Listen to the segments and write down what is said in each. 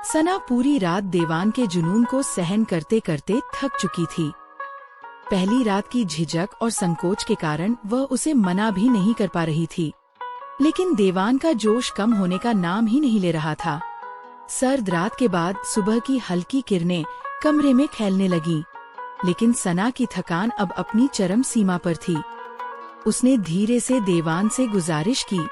सना पूरी रात देवान के जुनून को सहन करते करते थक चुकी थी। पहली रात की झिझक और संकोच के कारण वह उसे मना भी नहीं कर पा रही थी, लेकिन देवान का जोश कम होने का नाम ही नहीं ले रहा था। सर्द रात के बाद सुबह की हल्की किरणें कमरे में फैलने लगी, लेकिन सना की थकान अब अपनी चरम सीमा पर थी। उसने धीरे से देवान से गुजारिश की,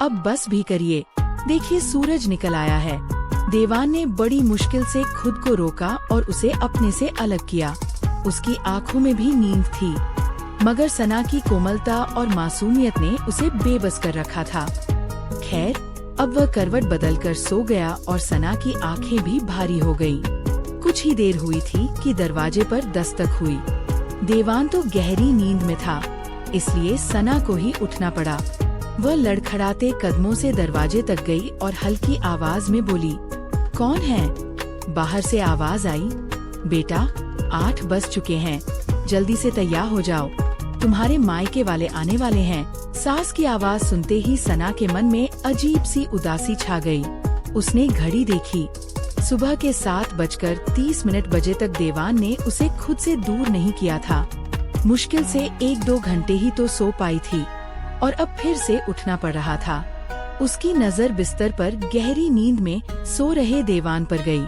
अब बस भी करिए, देखिए सूरज निकल आया है। देवान ने बड़ी मुश्किल से खुद को रोका और उसे अपने से अलग किया। उसकी आंखों में भी नींद थी, मगर सना की कोमलता और मासूमियत ने उसे बेबस कर रखा था। खैर, अब वह करवट बदलकर सो गया और सना की आंखें भी भारी हो गई। कुछ ही देर हुई थी कि दरवाजे पर दस्तक हुई। देवान तो गहरी नींद में था, इसलिए सना को ही उठना पड़ा। वह लड़खड़ाते कदमों से दरवाजे तक गई और हल्की आवाज में बोली, कौन है? बाहर से आवाज आई, बेटा 8 बज चुके हैं, जल्दी से तैयार हो जाओ, तुम्हारे मायके वाले आने वाले हैं। सास की आवाज सुनते ही सना के मन में अजीब सी उदासी छा गई। उसने घड़ी देखी, सुबह के 7:30 बजे तक देवान ने उसे खुद से दूर नहीं किया था। मुश्किल से 1-2 घंटे ही तो सो पाई थी और अब फिर से उठना पड़ रहा था। उसकी नजर बिस्तर पर गहरी नींद में सो रहे देवान पर गई।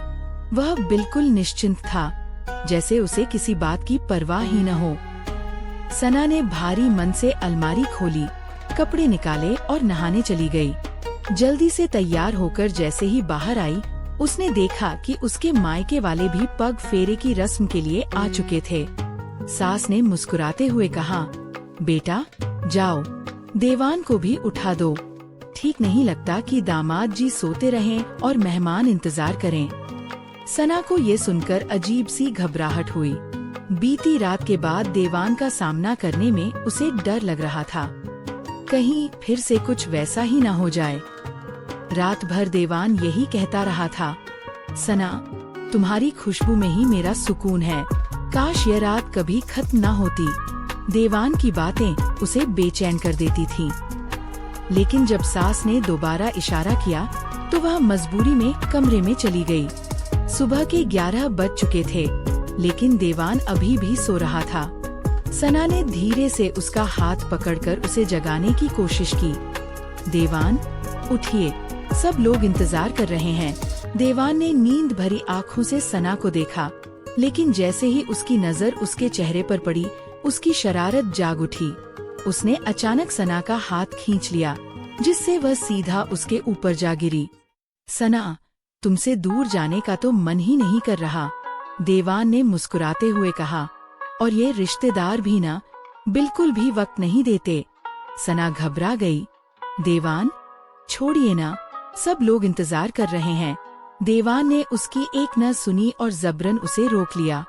वह बिल्कुल निश्चिंत था, जैसे उसे किसी बात की परवाह ही न हो। सना ने भारी मन से अलमारी खोली, कपड़े निकाले और नहाने चली गई। जल्दी से तैयार होकर जैसे ही बाहर आई, उसने देखा कि उसके मायके वाले भी पग फेरे की रस्म के लिए आ चुके थे। सास ने मुस्कुराते हुए कहा, बेटा जाओ, देवान को भी उठा दो। ठीक नहीं लगता कि दामाद जी सोते रहें और मेहमान इंतजार करें। सना को ये सुनकर अजीब सी घबराहट हुई। बीती रात के बाद देवान का सामना करने में उसे डर लग रहा था, कहीं फिर से कुछ वैसा ही न हो जाए। रात भर देवान यही कहता रहा था, सना तुम्हारी खुशबू में ही मेरा सुकून है, काश यह रात कभी खत्म न होती। देवान की बातें उसे बेचैन कर देती थीं। लेकिन जब सास ने दोबारा इशारा किया तो वह मजबूरी में कमरे में चली गई। सुबह के 11 बज चुके थे, लेकिन देवान अभी भी सो रहा था। सना ने धीरे से उसका हाथ पकड़कर उसे जगाने की कोशिश की। देवान उठिए, सब लोग इंतजार कर रहे हैं। देवान ने नींद भरी आँखों से सना को देखा, लेकिन जैसे ही उसकी नजर उसके चेहरे पर पड़ी, उसकी शरारत जाग उठी। उसने अचानक सना का हाथ खींच लिया, जिससे वह सीधा उसके ऊपर जा गिरी। सना, तुमसे दूर जाने का तो मन ही नहीं कर रहा, देवान ने मुस्कुराते हुए कहा, और ये रिश्तेदार भी ना, बिल्कुल भी वक्त नहीं देते। सना घबरा गई। देवान छोड़िए ना, सब लोग इंतजार कर रहे हैं। देवान ने उसकी एक न सुनी और जबरन उसे रोक लिया।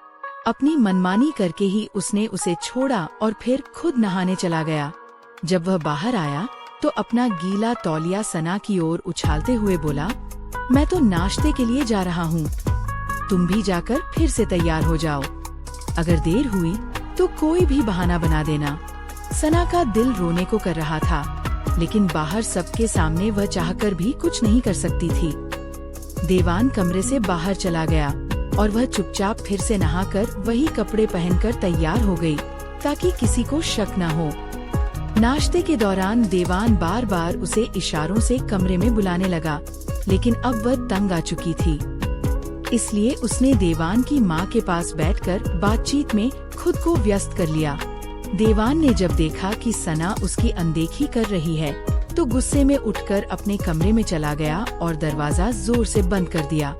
अपनी मनमानी करके ही उसने उसे छोड़ा और फिर खुद नहाने चला गया। जब वह बाहर आया तो अपना गीला तौलिया सना की ओर उछालते हुए बोला, मैं तो नाश्ते के लिए जा रहा हूँ, तुम भी जाकर फिर से तैयार हो जाओ। अगर देर हुई तो कोई भी बहाना बना देना। सना का दिल रोने को कर रहा था, लेकिन बाहर सबके सामने वह चाहकर भी कुछ नहीं कर सकती थी। देवान कमरे से बाहर चला गया और वह चुपचाप फिर से नहाकर वही कपड़े पहनकर तैयार हो गई, ताकि किसी को शक न हो। नाश्ते के दौरान देवान बार बार उसे इशारों से कमरे में बुलाने लगा, लेकिन अब वह तंग आ चुकी थी। इसलिए उसने देवान की माँ के पास बैठकर बातचीत में खुद को व्यस्त कर लिया। देवान ने जब देखा कि सना उसकी अनदेखी कर रही है, तो गुस्से में उठकर अपने कमरे में चला गया और दरवाजा जोर से बंद कर दिया।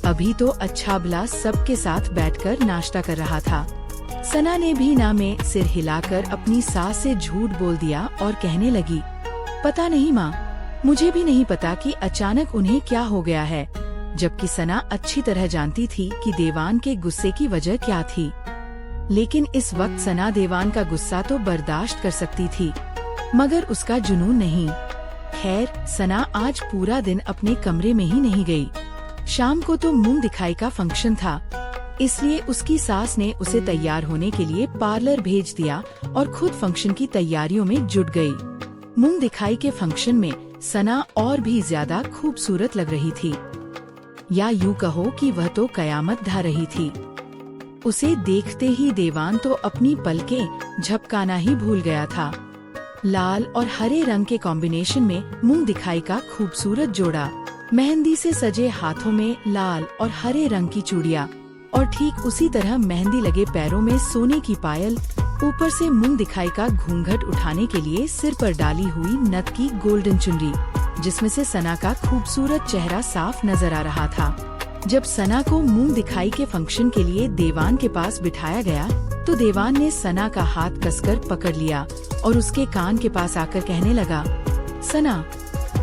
अभी तो अच्छा भला सबके साथ बैठकर नाश्ता कर रहा था। सना ने भी ना में सिर हिलाकर अपनी सास से झूठ बोल दिया और कहने लगी, पता नहीं माँ, मुझे भी नहीं पता कि अचानक उन्हें क्या हो गया है। जबकि सना अच्छी तरह जानती थी कि देवान के गुस्से की वजह क्या थी, लेकिन इस वक्त सना देवान का गुस्सा तो बर्दाश्त कर सकती थी, मगर उसका जुनून नहीं। खैर, सना आज पूरा दिन अपने कमरे में ही नहीं गई। शाम को तो मुंह दिखाई का फंक्शन था, इसलिए उसकी सास ने उसे तैयार होने के लिए पार्लर भेज दिया और खुद फंक्शन की तैयारियों में जुट गई। मुंह दिखाई के फंक्शन में सना और भी ज्यादा खूबसूरत लग रही थी। या यूं कहो कि वह तो कयामत ढा रही थी। उसे देखते ही देवान तो अपनी पलकें झपकाना ही भूल गया था। लाल और हरे रंग के कॉम्बिनेशन में मुंह दिखाई का खूबसूरत जोड़ा, मेहंदी से सजे हाथों में लाल और हरे रंग की चूड़ियाँ और ठीक उसी तरह मेहंदी लगे पैरों में सोने की पायल, ऊपर से मुंह दिखाई का घूंघट उठाने के लिए सिर पर डाली हुई नथ की गोल्डन चुनरी, जिसमें से सना का खूबसूरत चेहरा साफ नजर आ रहा था। जब सना को मुंह दिखाई के फंक्शन के लिए देवान के पास बिठाया गया तो देवान ने सना का हाथ कसकर पकड़ लिया और उसके कान के पास आकर कहने लगा, सना,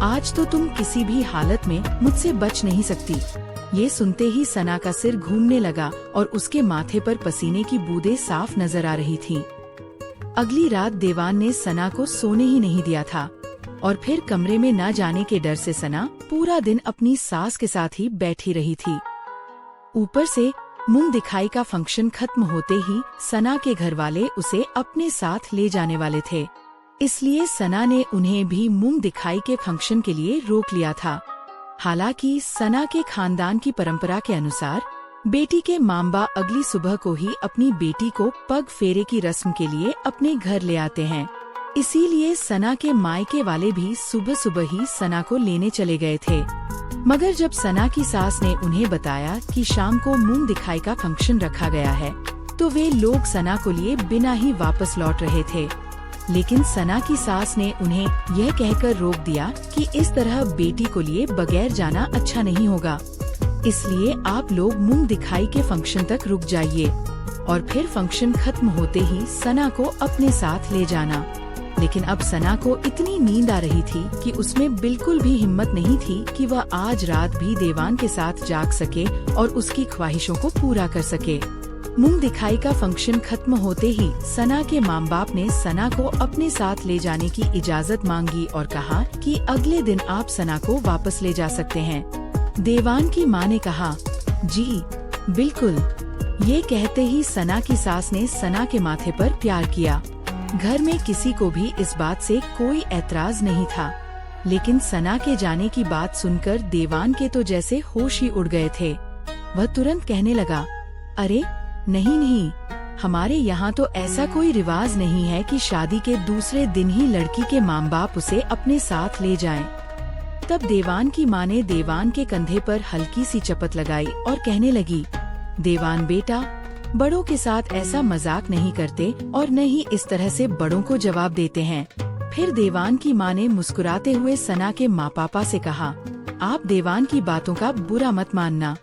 आज तो तुम किसी भी हालत में मुझसे बच नहीं सकती। ये सुनते ही सना का सिर घूमने लगा और उसके माथे पर पसीने की बूंदें साफ नजर आ रही थीं। अगली रात देवान ने सना को सोने ही नहीं दिया था और फिर कमरे में न जाने के डर से सना पूरा दिन अपनी सास के साथ ही बैठी रही थी। ऊपर से मुंह दिखाई का फंक्शन खत्म होते ही सना के घर वाले उसे अपने साथ ले जाने वाले थे, इसलिए सना ने उन्हें भी मुंह दिखाई के फंक्शन के लिए रोक लिया था। हालांकि सना के खानदान की परंपरा के अनुसार बेटी के माँ बाप अगली सुबह को ही अपनी बेटी को पग फेरे की रस्म के लिए अपने घर ले आते हैं, इसीलिए सना के मायके वाले भी सुबह सुबह ही सना को लेने चले गए थे। मगर जब सना की सास ने उन्हें बताया कि शाम को मुंह दिखाई का फंक्शन रखा गया है, तो वे लोग सना को लिए बिना ही वापस लौट रहे थे। लेकिन सना की सास ने उन्हें यह कहकर रोक दिया कि इस तरह बेटी को लिए बगैर जाना अच्छा नहीं होगा, इसलिए आप लोग मुंह दिखाई के फंक्शन तक रुक जाइए और फिर फंक्शन खत्म होते ही सना को अपने साथ ले जाना। लेकिन अब सना को इतनी नींद आ रही थी कि उसमें बिल्कुल भी हिम्मत नहीं थी कि वह आज रात भी देवान के साथ जाग सके और उसकी ख्वाहिशों को पूरा कर सके। मुंह दिखाई का फंक्शन खत्म होते ही सना के माँ बाप ने सना को अपने साथ ले जाने की इजाज़त मांगी और कहा कि अगले दिन आप सना को वापस ले जा सकते हैं। देवान की माँ ने कहा, जी बिल्कुल। ये कहते ही सना की सास ने सना के माथे पर प्यार किया। घर में किसी को भी इस बात से कोई ऐतराज नहीं था, लेकिन सना के जाने की बात सुनकर देवान के तो जैसे होश ही उड़ गए थे। वह तुरंत कहने लगा, अरे नहीं नहीं, हमारे यहाँ तो ऐसा कोई रिवाज नहीं है कि शादी के दूसरे दिन ही लड़की के माँ बाप उसे अपने साथ ले जाएं। तब देवान की माँ ने देवान के कंधे पर हल्की सी चपत लगाई और कहने लगी, देवान बेटा, बड़ों के साथ ऐसा मजाक नहीं करते और न ही इस तरह से बड़ों को जवाब देते हैं। फिर देवान की माँ ने मुस्कुराते हुए सना के माँ पापा से कहा, आप देवान की बातों का बुरा मत मानना।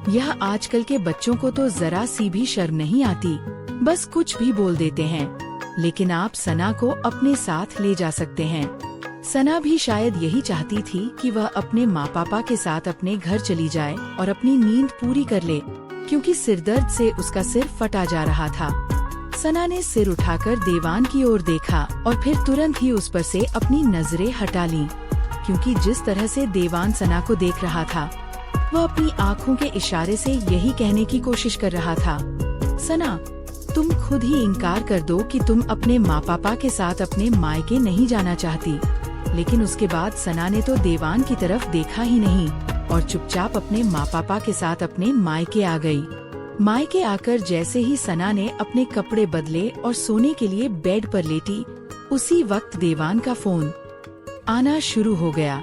यह आजकल के बच्चों को तो जरा सी भी शर्म नहीं आती, बस कुछ भी बोल देते हैं। लेकिन आप सना को अपने साथ ले जा सकते हैं। सना भी शायद यही चाहती थी कि वह अपने माँ पापा के साथ अपने घर चली जाए और अपनी नींद पूरी कर ले, क्योंकि सिरदर्द से उसका सिर फटा जा रहा था। सना ने सिर उठाकर देवान की ओर देखा और फिर तुरंत ही उस पर से अपनी नजरें हटा लीं, क्योंकि जिस तरह से देवान सना को देख रहा था, वह अपनी आँखों के इशारे से यही कहने की कोशिश कर रहा था, सना, तुम खुद ही इनकार कर दो कि तुम अपने माँ पापा के साथ अपने मायके नहीं जाना चाहती। लेकिन उसके बाद सना ने तो देवान की तरफ देखा ही नहीं और चुपचाप अपने माँ पापा के साथ अपने मायके आ गई। मायके आकर जैसे ही सना ने अपने कपड़े बदले और सोने के लिए बेड पर लेटी, उसी वक्त देवान का फोन आना शुरू हो गया।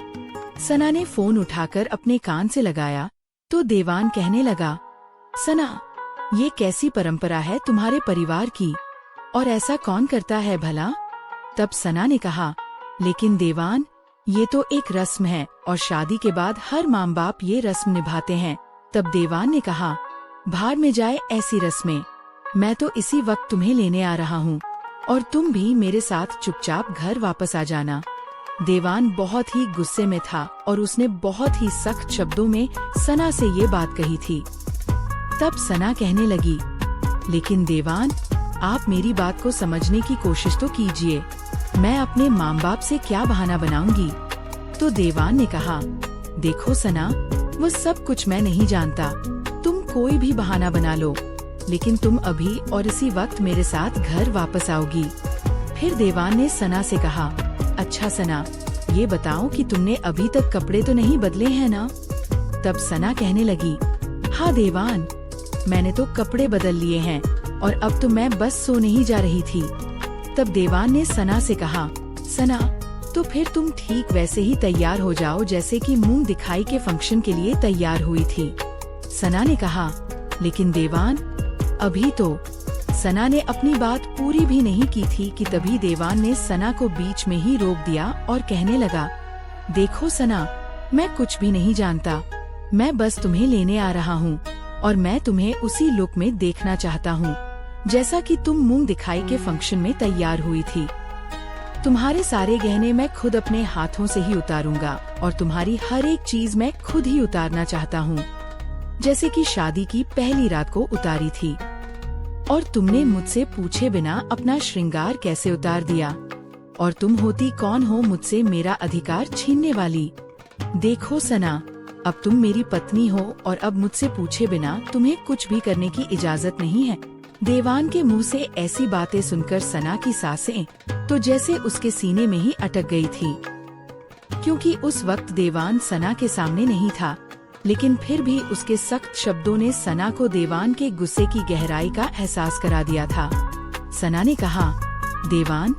सना ने फोन उठाकर अपने कान से लगाया तो देवान कहने लगा, सना, ये कैसी परंपरा है तुम्हारे परिवार की, और ऐसा कौन करता है भला? तब सना ने कहा, लेकिन देवान, ये तो एक रस्म है और शादी के बाद हर माँ बाप ये रस्म निभाते हैं। तब देवान ने कहा, भाड़ में जाए ऐसी रस्में, मैं तो इसी वक्त तुम्हें लेने आ रहा हूँ और तुम भी मेरे साथ चुपचाप घर वापस आ जाना। देवान बहुत ही गुस्से में था और उसने बहुत ही सख्त शब्दों में सना से ये बात कही थी। तब सना कहने लगी, लेकिन देवान, आप मेरी बात को समझने की कोशिश तो कीजिए, मैं अपने माँ बाप से क्या बहाना बनाऊंगी? तो देवान ने कहा, देखो सना, वो सब कुछ मैं नहीं जानता, तुम कोई भी बहाना बना लो, लेकिन तुम अभी और इसी वक्त मेरे साथ घर वापस आओगी। फिर देवान ने सना से कहा, अच्छा सना, ये बताओ कि तुमने अभी तक कपड़े तो नहीं बदले हैं ना? तब सना कहने लगी, हाँ देवान, मैंने तो कपड़े बदल लिए हैं और अब तो मैं बस सोने ही जा रही थी। तब देवान ने सना से कहा, सना, तो फिर तुम ठीक वैसे ही तैयार हो जाओ जैसे कि मूंग दिखाई के फंक्शन के लिए तैयार हुई थी। सना ने कहा, लेकिन देवान, अभी तो। सना ने अपनी बात पूरी भी नहीं की थी कि तभी देवान ने सना को बीच में ही रोक दिया और कहने लगा, देखो सना, मैं कुछ भी नहीं जानता, मैं बस तुम्हें लेने आ रहा हूँ और मैं तुम्हें उसी लुक में देखना चाहता हूँ जैसा कि तुम मूंग दिखाई के फंक्शन में तैयार हुई थी। तुम्हारे सारे गहने मैं खुद अपने हाथों से ही उतारूंगा और तुम्हारी हर एक चीज मैं खुद ही उतारना चाहता हूँ, जैसे कि शादी की पहली रात को उतारी थी। और तुमने मुझसे पूछे बिना अपना श्रृंगार कैसे उतार दिया, और तुम होती कौन हो मुझसे मेरा अधिकार छीनने वाली। देखो सना, अब तुम मेरी पत्नी हो और अब मुझसे पूछे बिना तुम्हें कुछ भी करने की इजाजत नहीं है। देवान के मुंह से ऐसी बातें सुनकर सना की सांसें तो जैसे उसके सीने में ही अटक गई थी, क्योंकि उस वक्त देवान सना के सामने नहीं था, लेकिन फिर भी उसके सख्त शब्दों ने सना को देवान के गुस्से की गहराई का एहसास करा दिया था। सना ने कहा, देवान,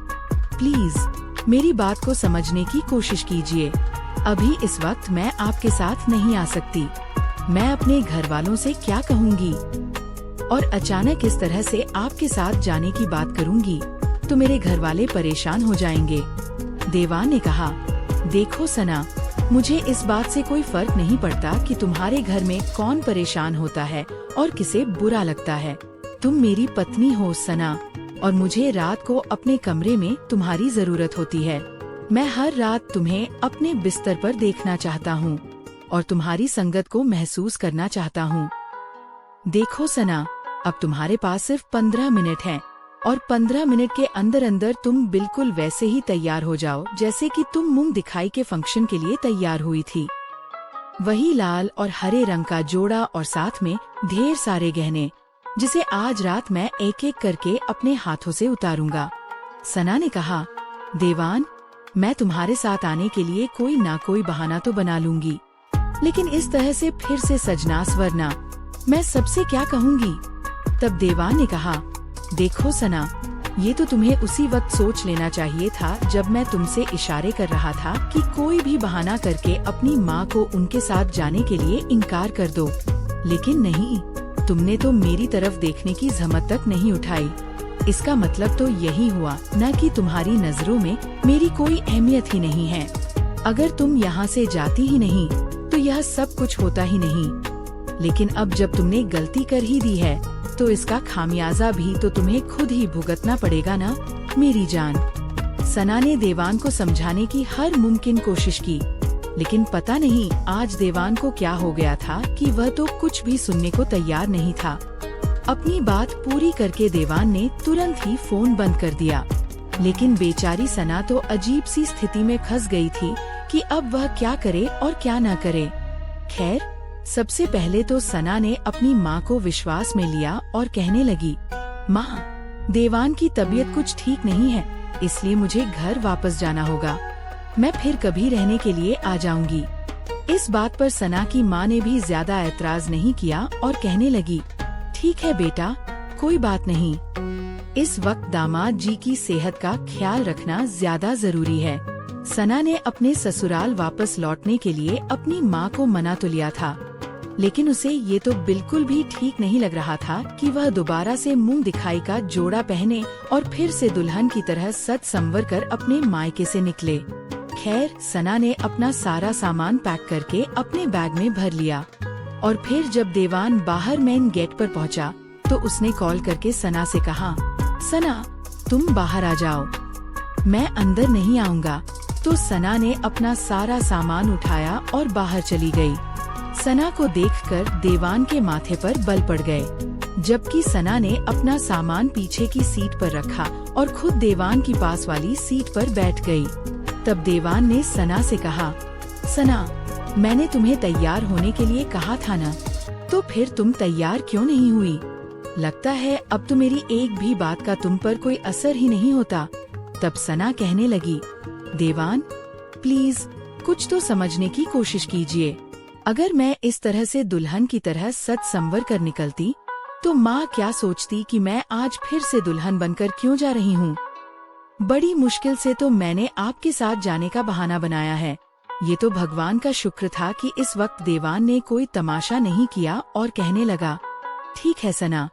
प्लीज मेरी बात को समझने की कोशिश कीजिए। अभी इस वक्त मैं आपके साथ नहीं आ सकती। मैं अपने घर वालों से क्या कहूँगी, और अचानक इस तरह से आपके साथ जाने की बात करूँगी तो मेरे घर वाले परेशान हो जाएंगे। देवान ने कहा, देखो सना, मुझे इस बात से कोई फर्क नहीं पड़ता कि तुम्हारे घर में कौन परेशान होता है और किसे बुरा लगता है। तुम मेरी पत्नी हो सना, और मुझे रात को अपने कमरे में तुम्हारी जरूरत होती है। मैं हर रात तुम्हें अपने बिस्तर पर देखना चाहता हूँ और तुम्हारी संगत को महसूस करना चाहता हूँ। देखो सना, अब तुम्हारे पास सिर्फ 15 मिनट हैं और 15 मिनट के अंदर अंदर तुम बिल्कुल वैसे ही तैयार हो जाओ जैसे कि तुम मूंग दिखाई के फंक्शन के लिए तैयार हुई थी। वही लाल और हरे रंग का जोड़ा और साथ में ढेर सारे गहने, जिसे आज रात मैं एक एक करके अपने हाथों से उतारूंगा। सना ने कहा, देवान, मैं तुम्हारे साथ आने के लिए कोई ना कोई बहाना तो बना लूंगी, लेकिन इस तरह से फिर से सजना स्वरना मैं सबसे क्या कहूँगी। तब देवान ने कहा, देखो सना, ये तो तुम्हें उसी वक्त सोच लेना चाहिए था जब मैं तुमसे इशारे कर रहा था कि कोई भी बहाना करके अपनी माँ को उनके साथ जाने के लिए इनकार कर दो, लेकिन नहीं, तुमने तो मेरी तरफ देखने की जहमत तक नहीं उठाई। इसका मतलब तो यही हुआ न कि तुम्हारी नजरों में मेरी कोई अहमियत ही नहीं है। अगर तुम यहाँ से जाती ही नहीं तो यह सब कुछ होता ही नहीं। लेकिन अब जब तुमने गलती कर ही दी है तो इसका खामियाजा भी तो तुम्हें खुद ही भुगतना पड़ेगा ना, मेरी जान। सना ने देवान को समझाने की हर मुमकिन कोशिश की, लेकिन पता नहीं आज देवान को क्या हो गया था कि वह तो कुछ भी सुनने को तैयार नहीं था। अपनी बात पूरी करके देवान ने तुरंत ही फोन बंद कर दिया, लेकिन बेचारी सना तो अजीब सी स्थिति में फंस गई थी कि अब वह क्या करे और क्या न करे। खैर, सबसे पहले तो सना ने अपनी माँ को विश्वास में लिया और कहने लगी, माँ, देवान की तबीयत कुछ ठीक नहीं है, इसलिए मुझे घर वापस जाना होगा। मैं फिर कभी रहने के लिए आ जाऊंगी। इस बात पर सना की माँ ने भी ज्यादा ऐतराज नहीं किया और कहने लगी, ठीक है बेटा, कोई बात नहीं। इस वक्त दामाद जी की सेहत का ख्याल रखना ज्यादा जरूरी है। सना ने अपने ससुराल वापस लौटने के लिए अपनी माँ को मना तो लिया था, लेकिन उसे ये तो बिल्कुल भी ठीक नहीं लग रहा था कि वह दोबारा से मूंग दिखाई का जोड़ा पहने और फिर से दुल्हन की तरह सज संवर कर अपने मायके से निकले। खैर, सना ने अपना सारा सामान पैक करके अपने बैग में भर लिया और फिर जब देवान बाहर मेन गेट पर पहुंचा तो उसने कॉल करके सना से कहा, सना, तुम बाहर आ जाओ, मैं अंदर नहीं आऊंगा। तो सना ने अपना सारा सामान उठाया और बाहर चली गई। सना को देखकर देवान के माथे पर बल पड़ गए, जबकि सना ने अपना सामान पीछे की सीट पर रखा और खुद देवान की पास वाली सीट पर बैठ गई। तब देवान ने सना से कहा, सना, मैंने तुम्हें तैयार होने के लिए कहा था ना, तो फिर तुम तैयार क्यों नहीं हुई? लगता है अब तो मेरी एक भी बात का तुम पर कोई असर ही नहीं होता। तब सना कहने लगी, देवान, प्लीज कुछ तो समझने की कोशिश कीजिए। अगर मैं इस तरह से दुल्हन की तरह सज संवर कर निकलती तो माँ क्या सोचती कि मैं आज फिर से दुल्हन बनकर क्यों जा रही हूँ। बड़ी मुश्किल से तो मैंने आपके साथ जाने का बहाना बनाया है। ये तो भगवान का शुक्र था कि इस वक्त देवान ने कोई तमाशा नहीं किया और कहने लगा, ठीक है सना,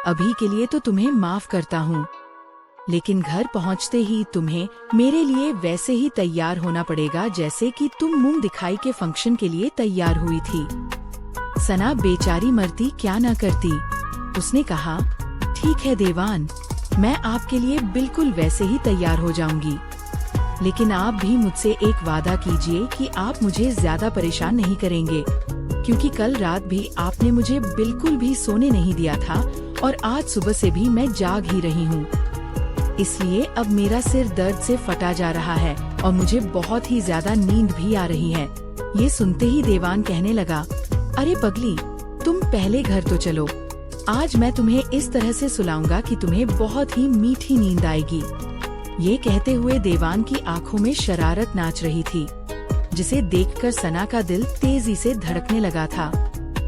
अभी के लिए तो तुम्हें माफ करता हूँ, लेकिन घर पहुँचते ही तुम्हें मेरे लिए वैसे ही तैयार होना पड़ेगा जैसे कि तुम मुंह दिखाई के फंक्शन के लिए तैयार हुई थी। सना बेचारी मरती क्या न करती। उसने कहा, ठीक है देवान, मैं आपके लिए बिल्कुल वैसे ही तैयार हो जाऊंगी, लेकिन आप भी मुझसे एक वादा कीजिए कि आप मुझे ज्यादा परेशान नहीं करेंगे, क्योंकि कल रात भी आपने मुझे बिल्कुल भी सोने नहीं दिया था और आज सुबह से भी मैं जाग ही रही हूँ। इसलिए अब मेरा सिर दर्द से फटा जा रहा है और मुझे बहुत ही ज्यादा नींद भी आ रही है। ये सुनते ही देवान कहने लगा, अरे पगली, तुम पहले घर तो चलो, आज मैं तुम्हें इस तरह से सुलाऊंगा कि तुम्हें बहुत ही मीठी नींद आएगी। ये कहते हुए देवान की आंखों में शरारत नाच रही थी, जिसे देखकर सना का दिल तेजी से धड़कने लगा था।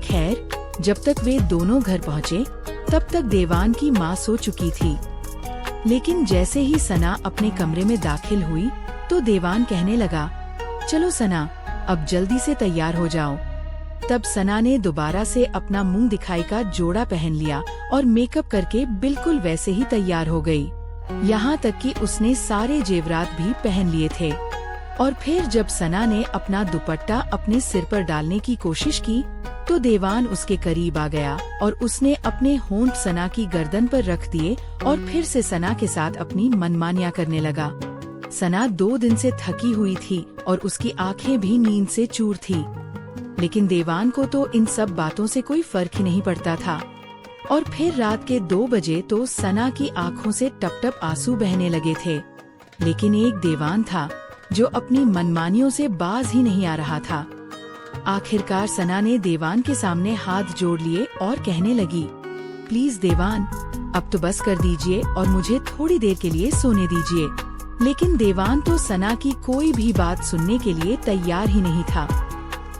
खैर, जब तक वे दोनों घर पहुँचे तब तक देवान की माँ सो चुकी थी। लेकिन जैसे ही सना अपने कमरे में दाखिल हुई तो देवान कहने लगा, चलो सना, अब जल्दी से तैयार हो जाओ। तब सना ने दोबारा से अपना मुंह दिखाई का जोड़ा पहन लिया और मेकअप करके बिल्कुल वैसे ही तैयार हो गई। यहाँ तक कि उसने सारे जेवरात भी पहन लिए थे। और फिर जब सना ने अपना दुपट्टा अपने सिर पर डालने की कोशिश की तो देवान उसके करीब आ गया और उसने अपने होंठ सना की गर्दन पर रख दिए और फिर से सना के साथ अपनी मनमानियां करने लगा। सना 2 दिन से थकी हुई थी और उसकी आंखें भी नींद से चूर थी, लेकिन देवान को तो इन सब बातों से कोई फर्क ही नहीं पड़ता था। और फिर रात के 2 बजे तो सना की आंखों से टप टप आंसू बहने लगे थे, लेकिन एक देवान था जो अपनी मनमानियों से बाज ही नहीं आ रहा था। आखिरकार सना ने देवान के सामने हाथ जोड़ लिए और कहने लगी, प्लीज देवान, अब तो बस कर दीजिए और मुझे थोड़ी देर के लिए सोने दीजिए। लेकिन देवान तो सना की कोई भी बात सुनने के लिए तैयार ही नहीं था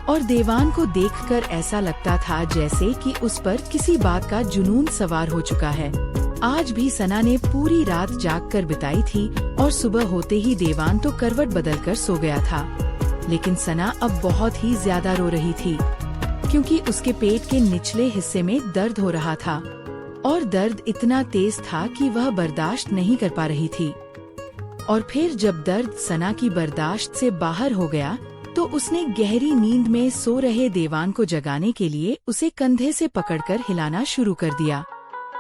और देवान को देखकर ऐसा लगता था जैसे कि उस पर किसी बात का जुनून सवार हो चुका है। आज भी सना ने पूरी रात जागकर बिताई थी और सुबह होते ही देवान तो करवट बदलकर सो गया था, लेकिन सना अब बहुत ही ज्यादा रो रही थी, क्योंकि उसके पेट के निचले हिस्से में दर्द हो रहा था और दर्द इतना तेज था कि वह बर्दाश्त नहीं कर पा रही थी। और फिर जब दर्द सना की बर्दाश्त से बाहर हो गया तो उसने गहरी नींद में सो रहे देवान को जगाने के लिए उसे कंधे से पकड़कर हिलाना शुरू कर दिया।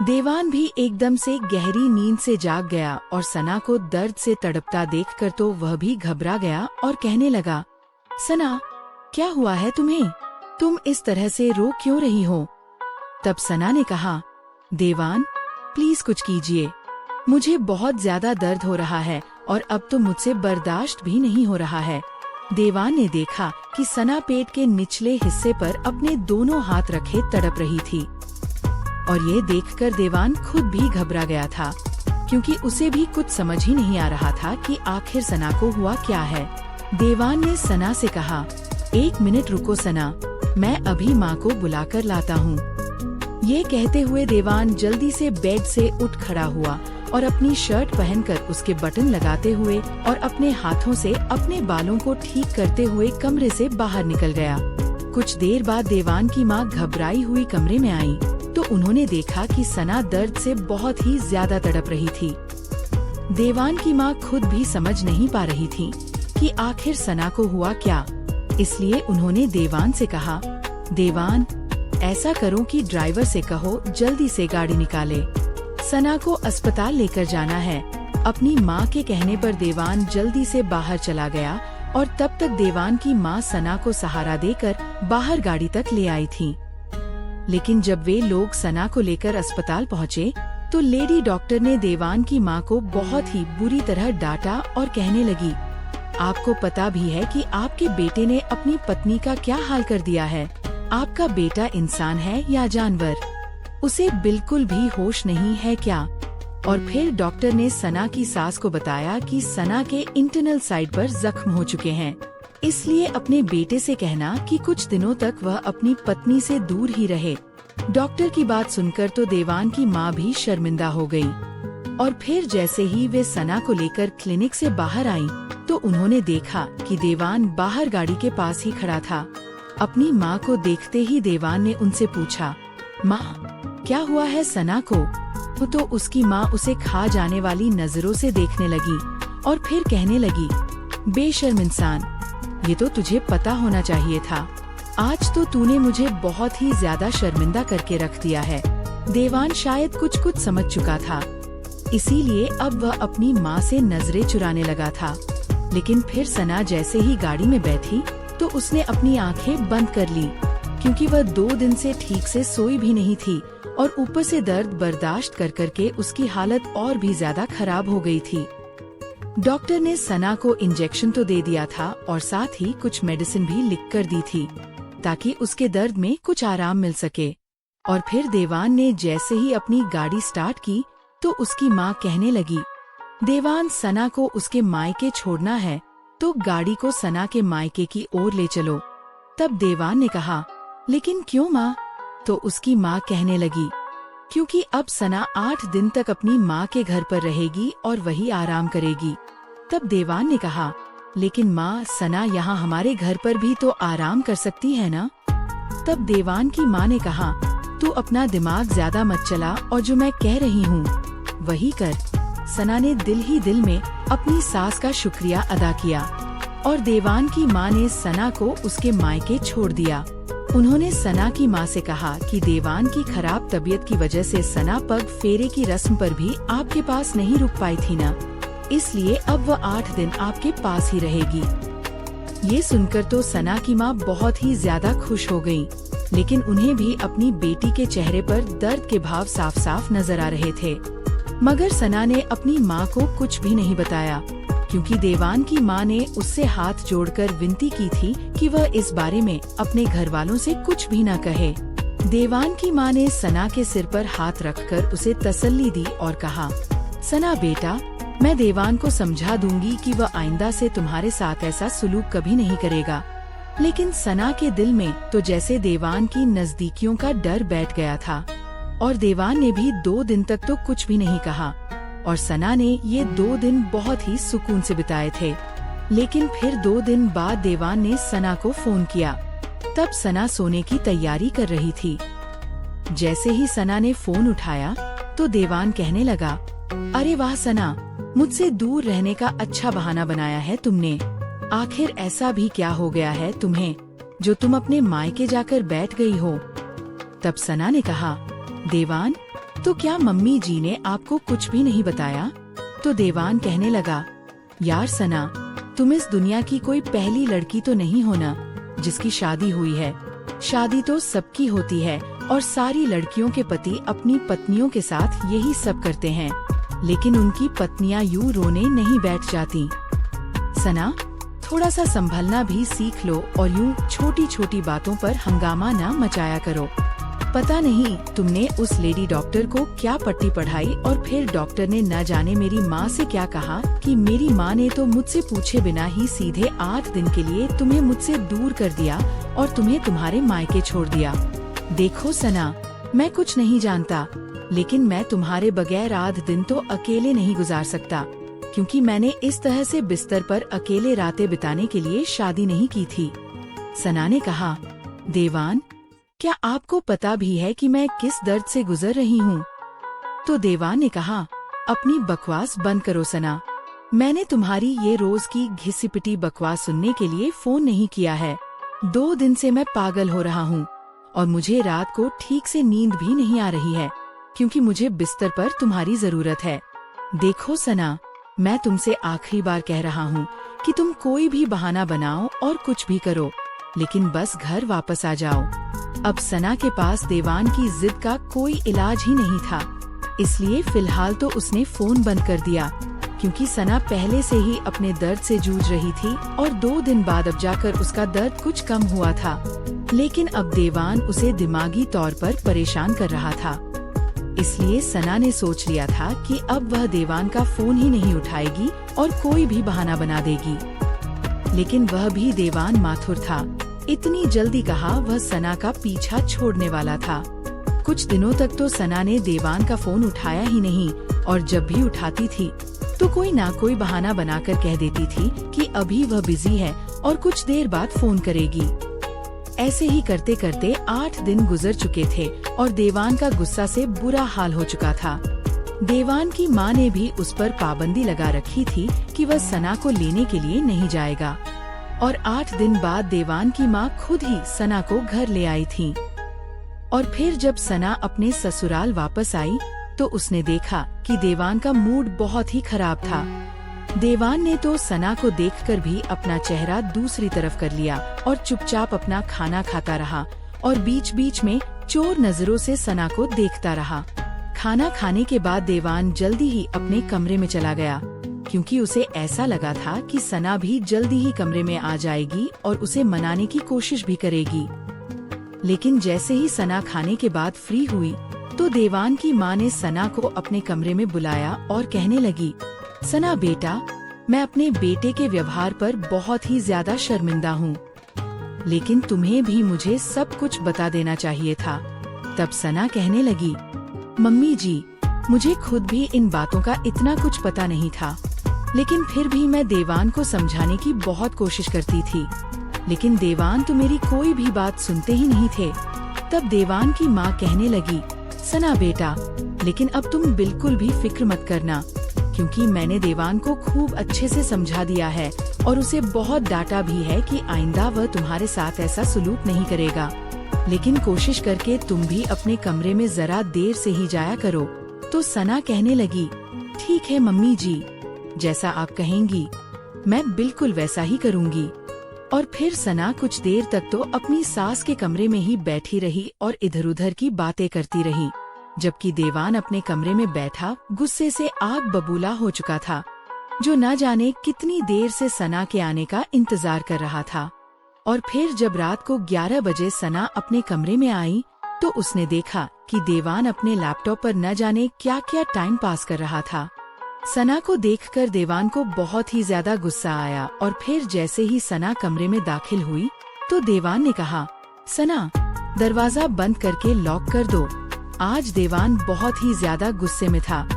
देवान भी एकदम से गहरी नींद से जाग गया और सना को दर्द से तड़पता देखकर तो वह भी घबरा गया और कहने लगा, सना, क्या हुआ है तुम्हें? तुम इस तरह से रो क्यों रही हो? तब सना ने कहा, देवान, प्लीज कुछ कीजिए, मुझे बहुत ज्यादा दर्द हो रहा है और अब तो मुझसे बर्दाश्त भी नहीं हो रहा है। देवान ने देखा कि सना पेट के निचले हिस्से पर अपने दोनों हाथ रखे तड़प रही थी और ये देखकर देवान खुद भी घबरा गया था, क्योंकि उसे भी कुछ समझ ही नहीं आ रहा था कि आखिर सना को हुआ क्या है। देवान ने सना से कहा, 1 मिनट रुको सना, मैं अभी माँ को बुलाकर लाता हूँ। ये कहते हुए देवान जल्दी से बेड से उठ खड़ा हुआ और अपनी शर्ट पहनकर उसके बटन लगाते हुए और अपने हाथों से अपने बालों को ठीक करते हुए कमरे से बाहर निकल गया। कुछ देर बाद देवान की माँ घबराई हुई कमरे में आई तो उन्होंने देखा कि सना दर्द से बहुत ही ज्यादा तड़प रही थी। देवान की माँ खुद भी समझ नहीं पा रही थी कि आखिर सना को हुआ क्या, इसलिए उन्होंने देवान से कहा, देवान, ऐसा करो कि ड्राइवर से कहो जल्दी से गाड़ी निकाले, सना को अस्पताल लेकर जाना है। अपनी माँ के कहने पर देवान जल्दी से बाहर चला गया और तब तक देवान की माँ सना को सहारा देकर बाहर गाड़ी तक ले आई थी। लेकिन जब वे लोग सना को लेकर अस्पताल पहुँचे तो लेडी डॉक्टर ने देवान की माँ को बहुत ही बुरी तरह डांटा और कहने लगी, आपको पता भी है कि आपके बेटे ने अपनी पत्नी का क्या हाल कर दिया है? आपका बेटा इंसान है या जानवर? उसे बिल्कुल भी होश नहीं है क्या? और फिर डॉक्टर ने सना की सास को बताया कि सना के इंटरनल साइड पर जख्म हो चुके हैं इसलिए अपने बेटे से कहना कि कुछ दिनों तक वह अपनी पत्नी से दूर ही रहे। डॉक्टर की बात सुनकर तो देवान की माँ भी शर्मिंदा हो गई। और फिर जैसे ही वे सना को लेकर क्लिनिक से बाहर आईं, तो उन्होंने देखा कि देवान बाहर गाड़ी के पास ही खड़ा था। अपनी माँ को देखते ही देवान ने उनसे पूछा, माँ क्या हुआ है सना को? तो उसकी माँ उसे खा जाने वाली नजरों से देखने लगी और फिर कहने लगी, बेशर्म इंसान, ये तो तुझे पता होना चाहिए था। आज तो तूने मुझे बहुत ही ज्यादा शर्मिंदा करके रख दिया है। देवान शायद कुछ समझ चुका था, इसीलिए अब वह अपनी माँ से नजरें चुराने लगा था। लेकिन फिर सना जैसे ही गाड़ी में बैठी तो उसने अपनी आंखें बंद कर ली, क्योंकि वह 2 दिन से ठीक से सोई भी नहीं थी और ऊपर से दर्द बर्दाश्त कर करके उसकी हालत और भी ज्यादा खराब हो गई थी। डॉक्टर ने सना को इंजेक्शन तो दे दिया था और साथ ही कुछ मेडिसिन भी लिख कर दी थी, ताकि उसके दर्द में कुछ आराम मिल सके। और फिर देवान ने जैसे ही अपनी गाड़ी स्टार्ट की तो उसकी माँ कहने लगी, देवान सना को उसके मायके छोड़ना है तो गाड़ी को सना के मायके की ओर ले चलो। तब देवान ने कहा, लेकिन क्यों माँ? तो उसकी माँ कहने लगी, क्योंकि अब सना 8 दिन तक अपनी माँ के घर पर रहेगी और वही आराम करेगी। तब देवान ने कहा, लेकिन माँ सना यहाँ हमारे घर पर भी तो आराम कर सकती है ना? तब देवान की माँ ने कहा, तू अपना दिमाग ज्यादा मत चला और जो मैं कह रही हूँ वही कर। सना ने दिल ही दिल में अपनी सास का शुक्रिया अदा किया और देवान की माँ ने सना को उसके मायके छोड़ दिया। उन्होंने सना की माँ से कहा कि देवान की खराब तबीयत की वजह से सना पग फेरे की रस्म पर भी आपके पास नहीं रुक पाई थी ना, इसलिए अब वह 8 दिन आपके पास ही रहेगी। ये सुनकर तो सना की माँ बहुत ही ज्यादा खुश हो गयी, लेकिन उन्हें भी अपनी बेटी के चेहरे पर दर्द के भाव साफ साफ नजर आ रहे थे। मगर सना ने अपनी माँ को कुछ भी नहीं बताया, क्योंकि देवान की माँ ने उससे हाथ जोड़कर विनती की थी कि वह इस बारे में अपने घर वालों से कुछ भी न कहे। देवान की माँ ने सना के सिर पर हाथ रखकर उसे तसल्ली दी और कहा, सना बेटा, मैं देवान को समझा दूंगी कि वह आइंदा से तुम्हारे साथ ऐसा सुलूक कभी नहीं करेगा। लेकिन सना के दिल में तो जैसे देवान की नजदीकियों का डर बैठ गया था और देवान ने भी 2 दिन तक तो कुछ भी नहीं कहा और सना ने ये 2 दिन बहुत ही सुकून से बिताए थे। लेकिन फिर 2 दिन बाद देवान ने सना को फोन किया। तब सना सोने की तैयारी कर रही थी। जैसे ही सना ने फोन उठाया तो देवान कहने लगा, अरे वाह सना, मुझसे दूर रहने का अच्छा बहाना बनाया है तुमने। आखिर ऐसा भी क्या हो गया है तुम्हें जो तुम अपने मायके जाकर बैठ गई हो? तब सना ने कहा, देवान, तो क्या मम्मी जी ने आपको कुछ भी नहीं बताया? तो देवान कहने लगा, यार सना, तुम इस दुनिया की कोई पहली लड़की तो नहीं हो ना जिसकी शादी हुई है। शादी तो सबकी होती है और सारी लड़कियों के पति अपनी पत्नियों के साथ यही सब करते हैं, लेकिन उनकी पत्नियां यूं रोने नहीं बैठ जाती। सना, थोड़ा सा संभलना भी सीख लो और यूं छोटी छोटी बातों पर हंगामा न मचाया करो। पता नहीं तुमने उस लेडी डॉक्टर को क्या पट्टी पढ़ाई और फिर डॉक्टर ने न जाने मेरी माँ से क्या कहा कि मेरी माँ ने तो मुझसे पूछे बिना ही सीधे 8 दिन के लिए तुम्हें मुझसे दूर कर दिया और तुम्हें तुम्हारे मायके छोड़ दिया। देखो सना, मैं कुछ नहीं जानता, लेकिन मैं तुम्हारे बगैर 8 दिन तो अकेले नहीं गुजार सकता, क्योंकि मैंने इस तरह से बिस्तर पर अकेले रातें बिताने के लिए शादी नहीं की थी। सना ने कहा, देवान, क्या आपको पता भी है कि मैं किस दर्द से गुजर रही हूँ? तो देवान ने कहा, अपनी बकवास बंद करो सना, मैंने तुम्हारी ये रोज की घिसी पिटी बकवास सुनने के लिए फोन नहीं किया है। 2 दिन से मैं पागल हो रहा हूँ और मुझे रात को ठीक से नींद भी नहीं आ रही है, क्योंकि मुझे बिस्तर पर तुम्हारी जरूरत है। देखो सना, मैं तुमसे आखिरी बार कह रहा हूँ कि तुम कोई भी बहाना बनाओ और कुछ भी करो, लेकिन बस घर वापस आ जाओ। अब सना के पास देवान की जिद का कोई इलाज ही नहीं था, इसलिए फिलहाल तो उसने फोन बंद कर दिया, क्योंकि सना पहले से ही अपने दर्द से जूझ रही थी और 2 दिन बाद अब जाकर उसका दर्द कुछ कम हुआ था। लेकिन अब देवान उसे दिमागी तौर पर परेशान कर रहा था, इसलिए सना ने सोच लिया था कि अब वह देवान का फोन ही नहीं उठाएगी और कोई भी बहाना बना देगी। लेकिन वह भी देवान माथुर था। इतनी जल्दी कहा वह सना का पीछा छोड़ने वाला था। कुछ दिनों तक तो सना ने देवान का फोन उठाया ही नहीं, और जब भी उठाती थी तो कोई ना कोई बहाना बनाकर कह देती थी कि अभी वह बिजी है और कुछ देर बाद फोन करेगी। ऐसे ही करते करते 8 दिन गुजर चुके थे और देवान का गुस्सा से बुरा हाल हो चुका था। देवान की माँ ने भी उस पर पाबंदी लगा रखी थी कि वह सना को लेने के लिए नहीं जाएगा, और 8 दिन बाद देवान की माँ खुद ही सना को घर ले आई थी। और फिर जब सना अपने ससुराल वापस आई तो उसने देखा कि देवान का मूड बहुत ही खराब था। देवान ने तो सना को देखकर भी अपना चेहरा दूसरी तरफ कर लिया और चुपचाप अपना खाना खाता रहा, और बीच बीच में चोर नजरों से सना को देखता रहा। खाना खाने के बाद देवान जल्दी ही अपने कमरे में चला गया, क्योंकि उसे ऐसा लगा था कि सना भी जल्दी ही कमरे में आ जाएगी और उसे मनाने की कोशिश भी करेगी। लेकिन जैसे ही सना खाने के बाद फ्री हुई तो देवान की माँ ने सना को अपने कमरे में बुलाया और कहने लगी, सना बेटा, मैं अपने बेटे के व्यवहार पर बहुत ही ज्यादा शर्मिंदा हूँ, लेकिन तुम्हें भी मुझे सब कुछ बता देना चाहिए था। तब सना कहने लगी, मम्मी जी, मुझे खुद भी इन बातों का इतना कुछ पता नहीं था, लेकिन फिर भी मैं देवान को समझाने की बहुत कोशिश करती थी, लेकिन देवान तो मेरी कोई भी बात सुनते ही नहीं थे। तब देवान की माँ कहने लगी, सना बेटा, लेकिन अब तुम बिल्कुल भी फिक्र मत करना, क्योंकि मैंने देवान को खूब अच्छे से समझा दिया है और उसे बहुत डांटा भी है कि आइंदा वह तुम्हारे साथ ऐसा सलूक नहीं करेगा। लेकिन कोशिश करके तुम भी अपने कमरे में जरा देर से ही जाया करो। तो सना कहने लगी, ठीक है मम्मी जी, जैसा आप कहेंगी मैं बिल्कुल वैसा ही करूँगी। और फिर सना कुछ देर तक तो अपनी सास के कमरे में ही बैठी रही और इधर उधर की बातें करती रही, जबकि देवान अपने कमरे में बैठा गुस्से से आग बबूला हो चुका था, जो न जाने कितनी देर से सना के आने का इंतजार कर रहा था। और फिर जब रात को 11 बजे सना अपने कमरे में आई तो उसने देखा कि देवान अपने लैपटॉप पर न जाने क्या क्या टाइम पास कर रहा था। सना को देखकर देवान को बहुत ही ज्यादा गुस्सा आया, और फिर जैसे ही सना कमरे में दाखिल हुई तो देवान ने कहा, सना, दरवाजा बंद करके लॉक कर दो। आज देवान बहुत ही ज्यादा गुस्से में था,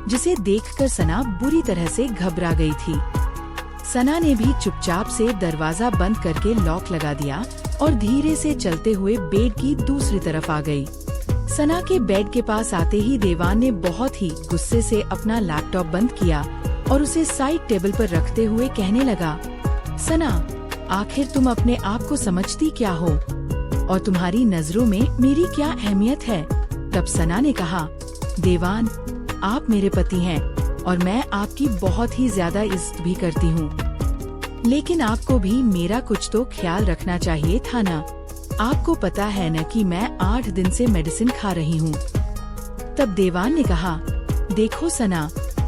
जिसे देखकर सना बुरी तरह से घबरा गई थी। सना ने भी चुपचाप से दरवाजा बंद करके लॉक लगा दिया और धीरे से चलते हुए बेड की दूसरी तरफ आ गई। सना के बेड के पास आते ही देवान ने बहुत ही गुस्से से अपना लैपटॉप बंद किया और उसे साइड टेबल पर रखते हुए कहने लगा, सना, आखिर तुम अपने आप को समझती क्या हो और तुम्हारी नजरों में मेरी क्या अहमियत है? तब सना ने कहा, देवान, आप मेरे पति हैं और मैं आपकी बहुत ही ज्यादा इज्जत भी करती हूँ, लेकिन आपको भी मेरा कुछ तो ख्याल रखना चाहिए था ना। आपको पता है न कि मैं 8 दिन से मेडिसिन खा रही हूँ। तब देवान ने कहा, देखो सना,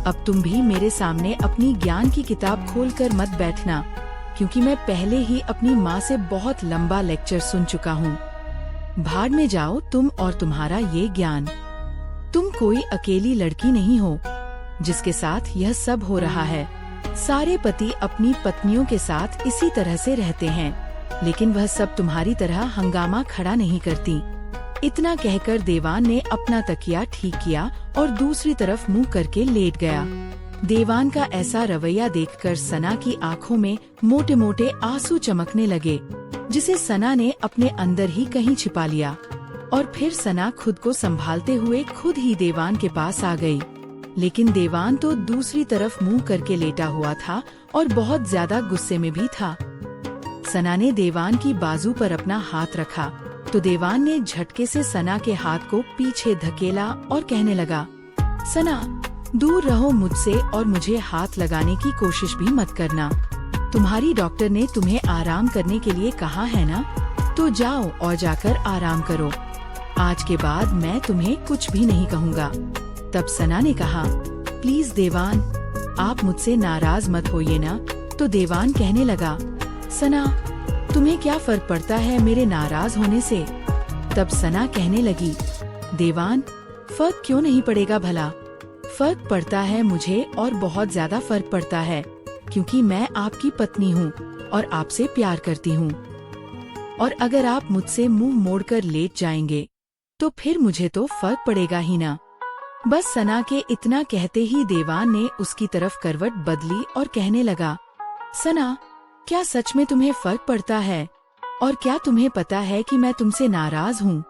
अब तुम भी मेरे सामने अपनी ज्ञान की किताब खोलकर मत बैठना, क्योंकि मैं पहले ही अपनी माँ से बहुत लंबा लेक्चर सुन चुका हूँ। भाड़ में जाओ तुम और तुम्हारा ये ज्ञान। तुम कोई अकेली लड़की नहीं हो जिसके साथ यह सब हो रहा है। सारे पति अपनी पत्नियों के साथ इसी तरह से रहते हैं, लेकिन वह सब तुम्हारी तरह हंगामा खड़ा नहीं करती। इतना कहकर देवान ने अपना तकिया ठीक किया और दूसरी तरफ मुंह करके लेट गया। देवान का ऐसा रवैया देखकर सना की आंखों में मोटे मोटे आंसू चमकने लगे, जिसे सना ने अपने अंदर ही कहीं छिपा लिया। और फिर सना खुद को संभालते हुए खुद ही देवान के पास आ गई, लेकिन देवान तो दूसरी तरफ मुंह करके लेटा हुआ था और बहुत ज्यादा गुस्से में भी था। सना ने देवान की बाजू पर अपना हाथ रखा तो देवान ने झटके से सना के हाथ को पीछे धकेला और कहने लगा, सना, दूर रहो मुझसे और मुझे हाथ लगाने की कोशिश भी मत करना। तुम्हारी डॉक्टर ने तुम्हें आराम करने के लिए कहा है ना, तो जाओ और जाकर आराम करो। आज के बाद मैं तुम्हें कुछ भी नहीं कहूँगा। तब सना ने कहा, प्लीज देवान, आप मुझसे नाराज मत होइए ना। तो देवान कहने लगा, सना, तुम्हें क्या फर्क पड़ता है मेरे नाराज होने से? तब सना कहने लगी, देवान, फर्क क्यों नहीं पड़ेगा भला? फर्क पड़ता है मुझे और बहुत ज्यादा फर्क पड़ता है, क्योंकि मैं आपकी पत्नी हूँ और आपसे प्यार करती हूँ। और अगर आप मुझसे मुंह मोड़कर लेट जाएंगे तो फिर मुझे तो फर्क पड़ेगा ही ना। बस सना के इतना कहते ही देवान ने उसकी तरफ करवट बदली और कहने लगा, सना, क्या सच में तुम्हें फर्क पड़ता है? और क्या तुम्हें पता है कि मैं तुमसे नाराज हूँ?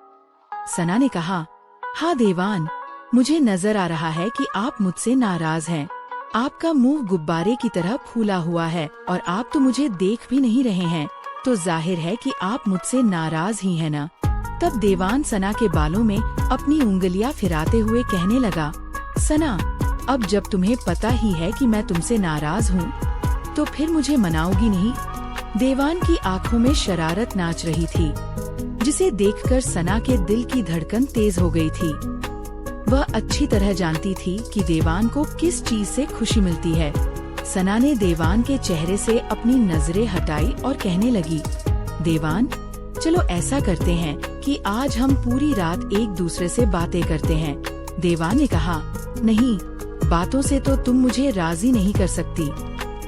सना ने कहा, हाँ देवान, मुझे नजर आ रहा है कि आप मुझसे नाराज हैं। आपका मुंह गुब्बारे की तरह फूला हुआ है और आप तो मुझे देख भी नहीं रहे हैं, तो जाहिर है कि आप मुझसे नाराज ही हैं ना। तब देवान सना के बालों में अपनी उंगलियां फिराते हुए कहने लगा, सना, अब जब तुम्हें पता ही है कि मैं तुमसे नाराज हूँ, तो फिर मुझे मनाओगी नहीं? देवान की आंखों में शरारत नाच रही थी, जिसे देखकर सना के दिल की धड़कन तेज हो गई थी। वह अच्छी तरह जानती थी कि देवान को किस चीज से खुशी मिलती है। सना ने देवान के चेहरे से अपनी नजरें हटाई और कहने लगी, देवान, चलो ऐसा करते हैं कि आज हम पूरी रात एक दूसरे से बातें करते हैं। देवान ने कहा, नहीं, बातों से तो तुम मुझे राजी नहीं कर सकती।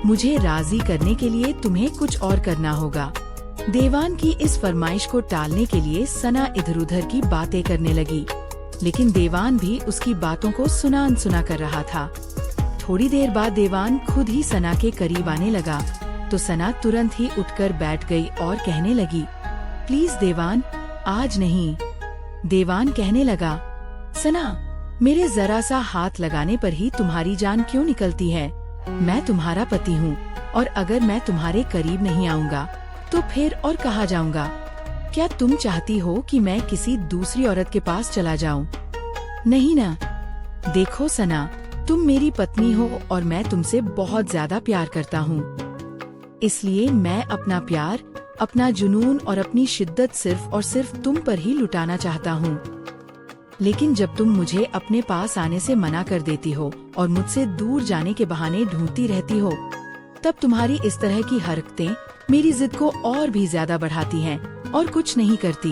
मुझे राजी करने के लिए तुम्हें कुछ और करना होगा। देवान की इस फरमाइश को टालने के लिए सना इधर उधर की बातें करने लगी, लेकिन देवान भी उसकी बातों को सुना अनसुना कर रहा था। थोड़ी देर बाद देवान खुद ही सना के करीब आने लगा, तो सना तुरंत ही उठकर बैठ गई और कहने लगी, प्लीज देवान, आज नहीं। देवान कहने लगा, सना, मेरे जरा सा हाथ लगाने पर ही तुम्हारी जान क्यों निकलती है? मैं तुम्हारा पति हूँ, और अगर मैं तुम्हारे करीब नहीं आऊँगा तो फिर और कहाँ जाऊँगा? क्या तुम चाहती हो कि मैं किसी दूसरी औरत के पास चला जाऊँ? नहीं ना। देखो सना, तुम मेरी पत्नी हो और मैं तुमसे बहुत ज्यादा प्यार करता हूँ। इसलिए मैं अपना प्यार, अपना जुनून और अपनी शिद्दत सिर्फ और सिर्फ तुम पर ही लुटाना चाहता हूँ। लेकिन जब तुम मुझे अपने पास आने से मना कर देती हो और मुझसे दूर जाने के बहाने ढूंढती रहती हो, तब तुम्हारी इस तरह की हरकतें मेरी जिद को और भी ज्यादा बढ़ाती हैं और कुछ नहीं करती।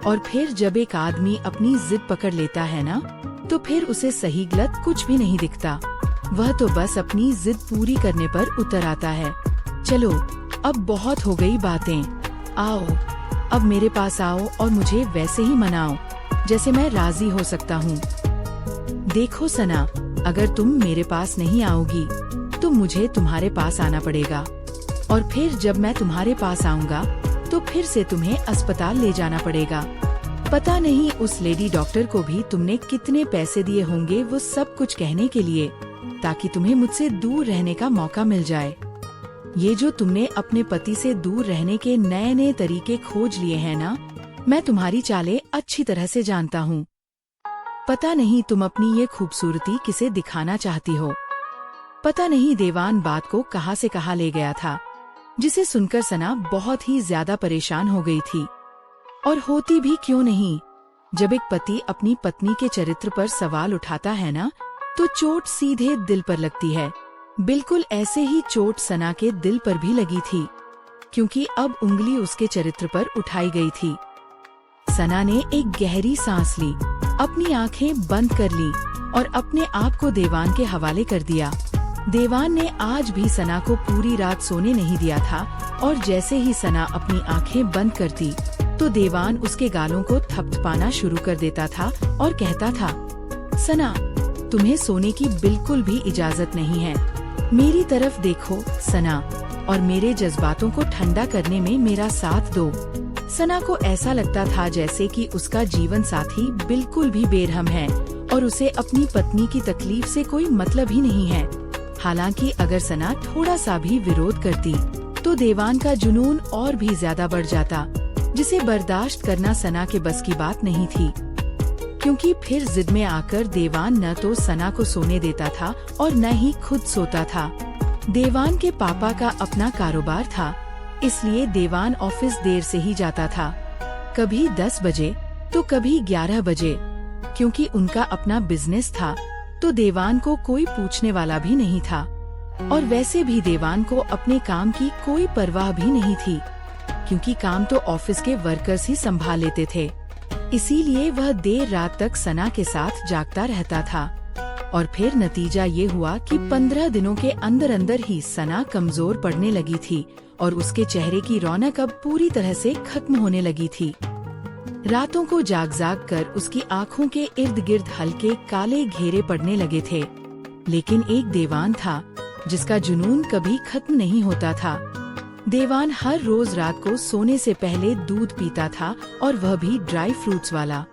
और फिर जब एक आदमी अपनी जिद पकड़ लेता है ना, तो फिर उसे सही गलत कुछ भी नहीं दिखता। वह तो बस अपनी जिद पूरी करने पर उतर आता है। चलो, अब बहुत हो गई बातें। आओ, अब मेरे पास आओ और मुझे वैसे ही मनाओ जैसे मैं राजी हो सकता हूँ। देखो सना, अगर तुम मेरे पास नहीं आओगी तो मुझे तुम्हारे पास आना पड़ेगा, और फिर जब मैं तुम्हारे पास आऊँगा तो फिर से तुम्हें अस्पताल ले जाना पड़ेगा। पता नहीं उस लेडी डॉक्टर को भी तुमने कितने पैसे दिए होंगे वो सब कुछ कहने के लिए, ताकि तुम्हें मुझसे दूर रहने का मौका मिल जाए। ये जो तुमने अपने पति से दूर रहने के नए नए तरीके खोज लिए हैं ना, मैं तुम्हारी चालें अच्छी तरह से जानता हूँ। पता नहीं तुम अपनी ये खूबसूरती किसे दिखाना चाहती हो। पता नहीं देवान बात को कहाँ से कहाँ ले गया था, जिसे सुनकर सना बहुत ही ज्यादा परेशान हो गई थी। और होती भी क्यों नहीं, जब एक पति अपनी पत्नी के चरित्र पर सवाल उठाता है ना, तो चोट सीधे दिल पर लगती है। बिल्कुल ऐसे ही चोट सना के दिल पर भी लगी थी, क्योंकि अब उंगली उसके चरित्र पर उठाई गई थी। सना ने एक गहरी सांस ली, अपनी आंखें बंद कर ली और अपने आप को देवान के हवाले कर दिया। देवान ने आज भी सना को पूरी रात सोने नहीं दिया था, और जैसे ही सना अपनी आंखें बंद करती तो देवान उसके गालों को थपथपाना शुरू कर देता था और कहता था, सना, तुम्हें सोने की बिल्कुल भी इजाजत नहीं है। मेरी तरफ देखो सना, और मेरे जज्बातों को ठंडा करने में मेरा साथ दो। सना को ऐसा लगता था जैसे कि उसका जीवन साथी बिल्कुल भी बेरहम है और उसे अपनी पत्नी की तकलीफ से कोई मतलब ही नहीं है। हालांकि अगर सना थोड़ा सा भी विरोध करती तो देवान का जुनून और भी ज्यादा बढ़ जाता, जिसे बर्दाश्त करना सना के बस की बात नहीं थी। क्योंकि फिर जिद में आकर देवान न तो सना को सोने देता था और न ही खुद सोता था। देवान के पापा का अपना कारोबार था, इसलिए देवान ऑफिस देर से ही जाता था, कभी 10 बजे तो कभी 11 बजे। क्योंकि उनका अपना बिजनेस था तो देवान को कोई पूछने वाला भी नहीं था, और वैसे भी देवान को अपने काम की कोई परवाह भी नहीं थी, क्योंकि काम तो ऑफिस के वर्कर्स ही संभाल लेते थे। इसीलिए वह देर रात तक सना के साथ जागता रहता था। और फिर नतीजा ये हुआ कि 15 दिनों के अंदर अंदर ही सना कमजोर पड़ने लगी थी और उसके चेहरे की रौनक अब पूरी तरह से खत्म होने लगी थी। रातों को जाग जाग कर उसकी आँखों के इर्द गिर्द हल्के काले घेरे पड़ने लगे थे। लेकिन एक देवान था जिसका जुनून कभी खत्म नहीं होता था। देवान हर रोज रात को सोने से पहले दूध पीता था, और वह भी ड्राई फ्रूट्स वाला।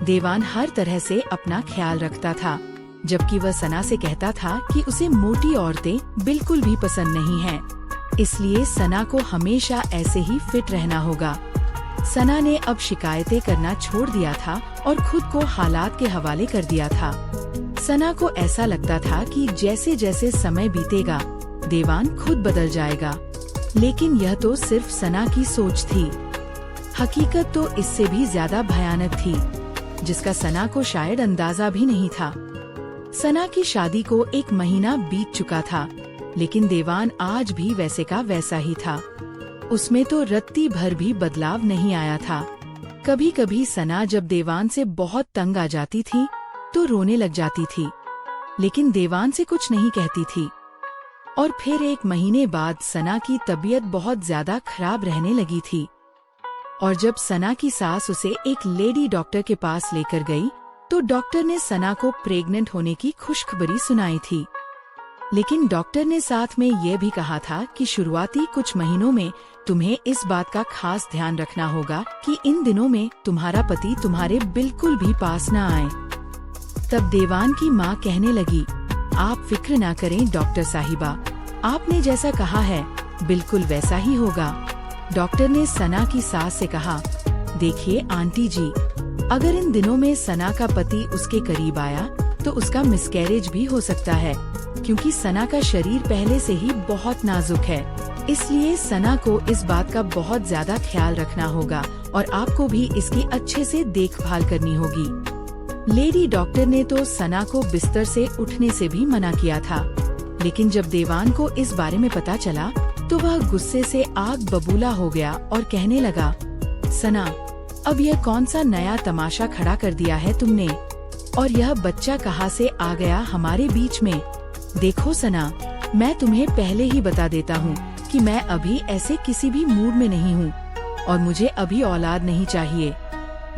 देवान हर तरह से अपना ख्याल रखता था, जबकि वह सना से कहता था कि उसे मोटी औरतें बिल्कुल भी पसंद नहीं हैं। इसलिए सना को हमेशा ऐसे ही फिट रहना होगा। सना ने अब शिकायतें करना छोड़ दिया था और खुद को हालात के हवाले कर दिया था। सना को ऐसा लगता था कि जैसे जैसे समय बीतेगा देवान खुद बदल जाएगा, लेकिन यह तो सिर्फ सना की सोच थी। हकीकत तो इससे भी ज्यादा भयानक थी, जिसका सना को शायद अंदाजा भी नहीं था। सना की शादी को 1 महीना बीत चुका था, लेकिन देवान आज भी वैसे का वैसा ही था। उसमें तो रत्ती भर भी बदलाव नहीं आया था। कभी कभी सना जब देवान से बहुत तंग आ जाती थी तो रोने लग जाती थी, लेकिन देवान से कुछ नहीं कहती थी। और फिर 1 महीने बाद सना की तबीयत बहुत ज्यादा खराब रहने लगी थी, और जब सना की सास उसे एक लेडी डॉक्टर के पास लेकर गई तो डॉक्टर ने सना को प्रेग्नेंट होने की खुशखबरी सुनाई थी। लेकिन डॉक्टर ने साथ में ये भी कहा था कि शुरुआती कुछ महीनों में तुम्हें इस बात का खास ध्यान रखना होगा कि इन दिनों में तुम्हारा पति तुम्हारे बिल्कुल भी पास न आए। तब देवान की माँ कहने लगी, आप फिक्र ना करें डॉक्टर साहिबा, आपने जैसा कहा है बिल्कुल वैसा ही होगा। डॉक्टर ने सना की सास से कहा, देखिए आंटी जी, अगर इन दिनों में सना का पति उसके करीब आया तो उसका मिसकैरेज भी हो सकता है, क्योंकि सना का शरीर पहले से ही बहुत नाजुक है। इसलिए सना को इस बात का बहुत ज्यादा ख्याल रखना होगा और आपको भी इसकी अच्छे से देखभाल करनी होगी। लेडी डॉक्टर ने तो सना को बिस्तर से उठने से भी मना किया था, लेकिन जब देवान को इस बारे में पता चला तो वह गुस्से से आग बबूला हो गया और कहने लगा, सना, अब यह कौन सा नया तमाशा खड़ा कर दिया है तुमने, और यह बच्चा कहाँ से आ गया हमारे बीच में। देखो सना, मैं तुम्हें पहले ही बता देता हूँ कि मैं अभी ऐसे किसी भी मूड में नहीं हूँ और मुझे अभी औलाद नहीं चाहिए।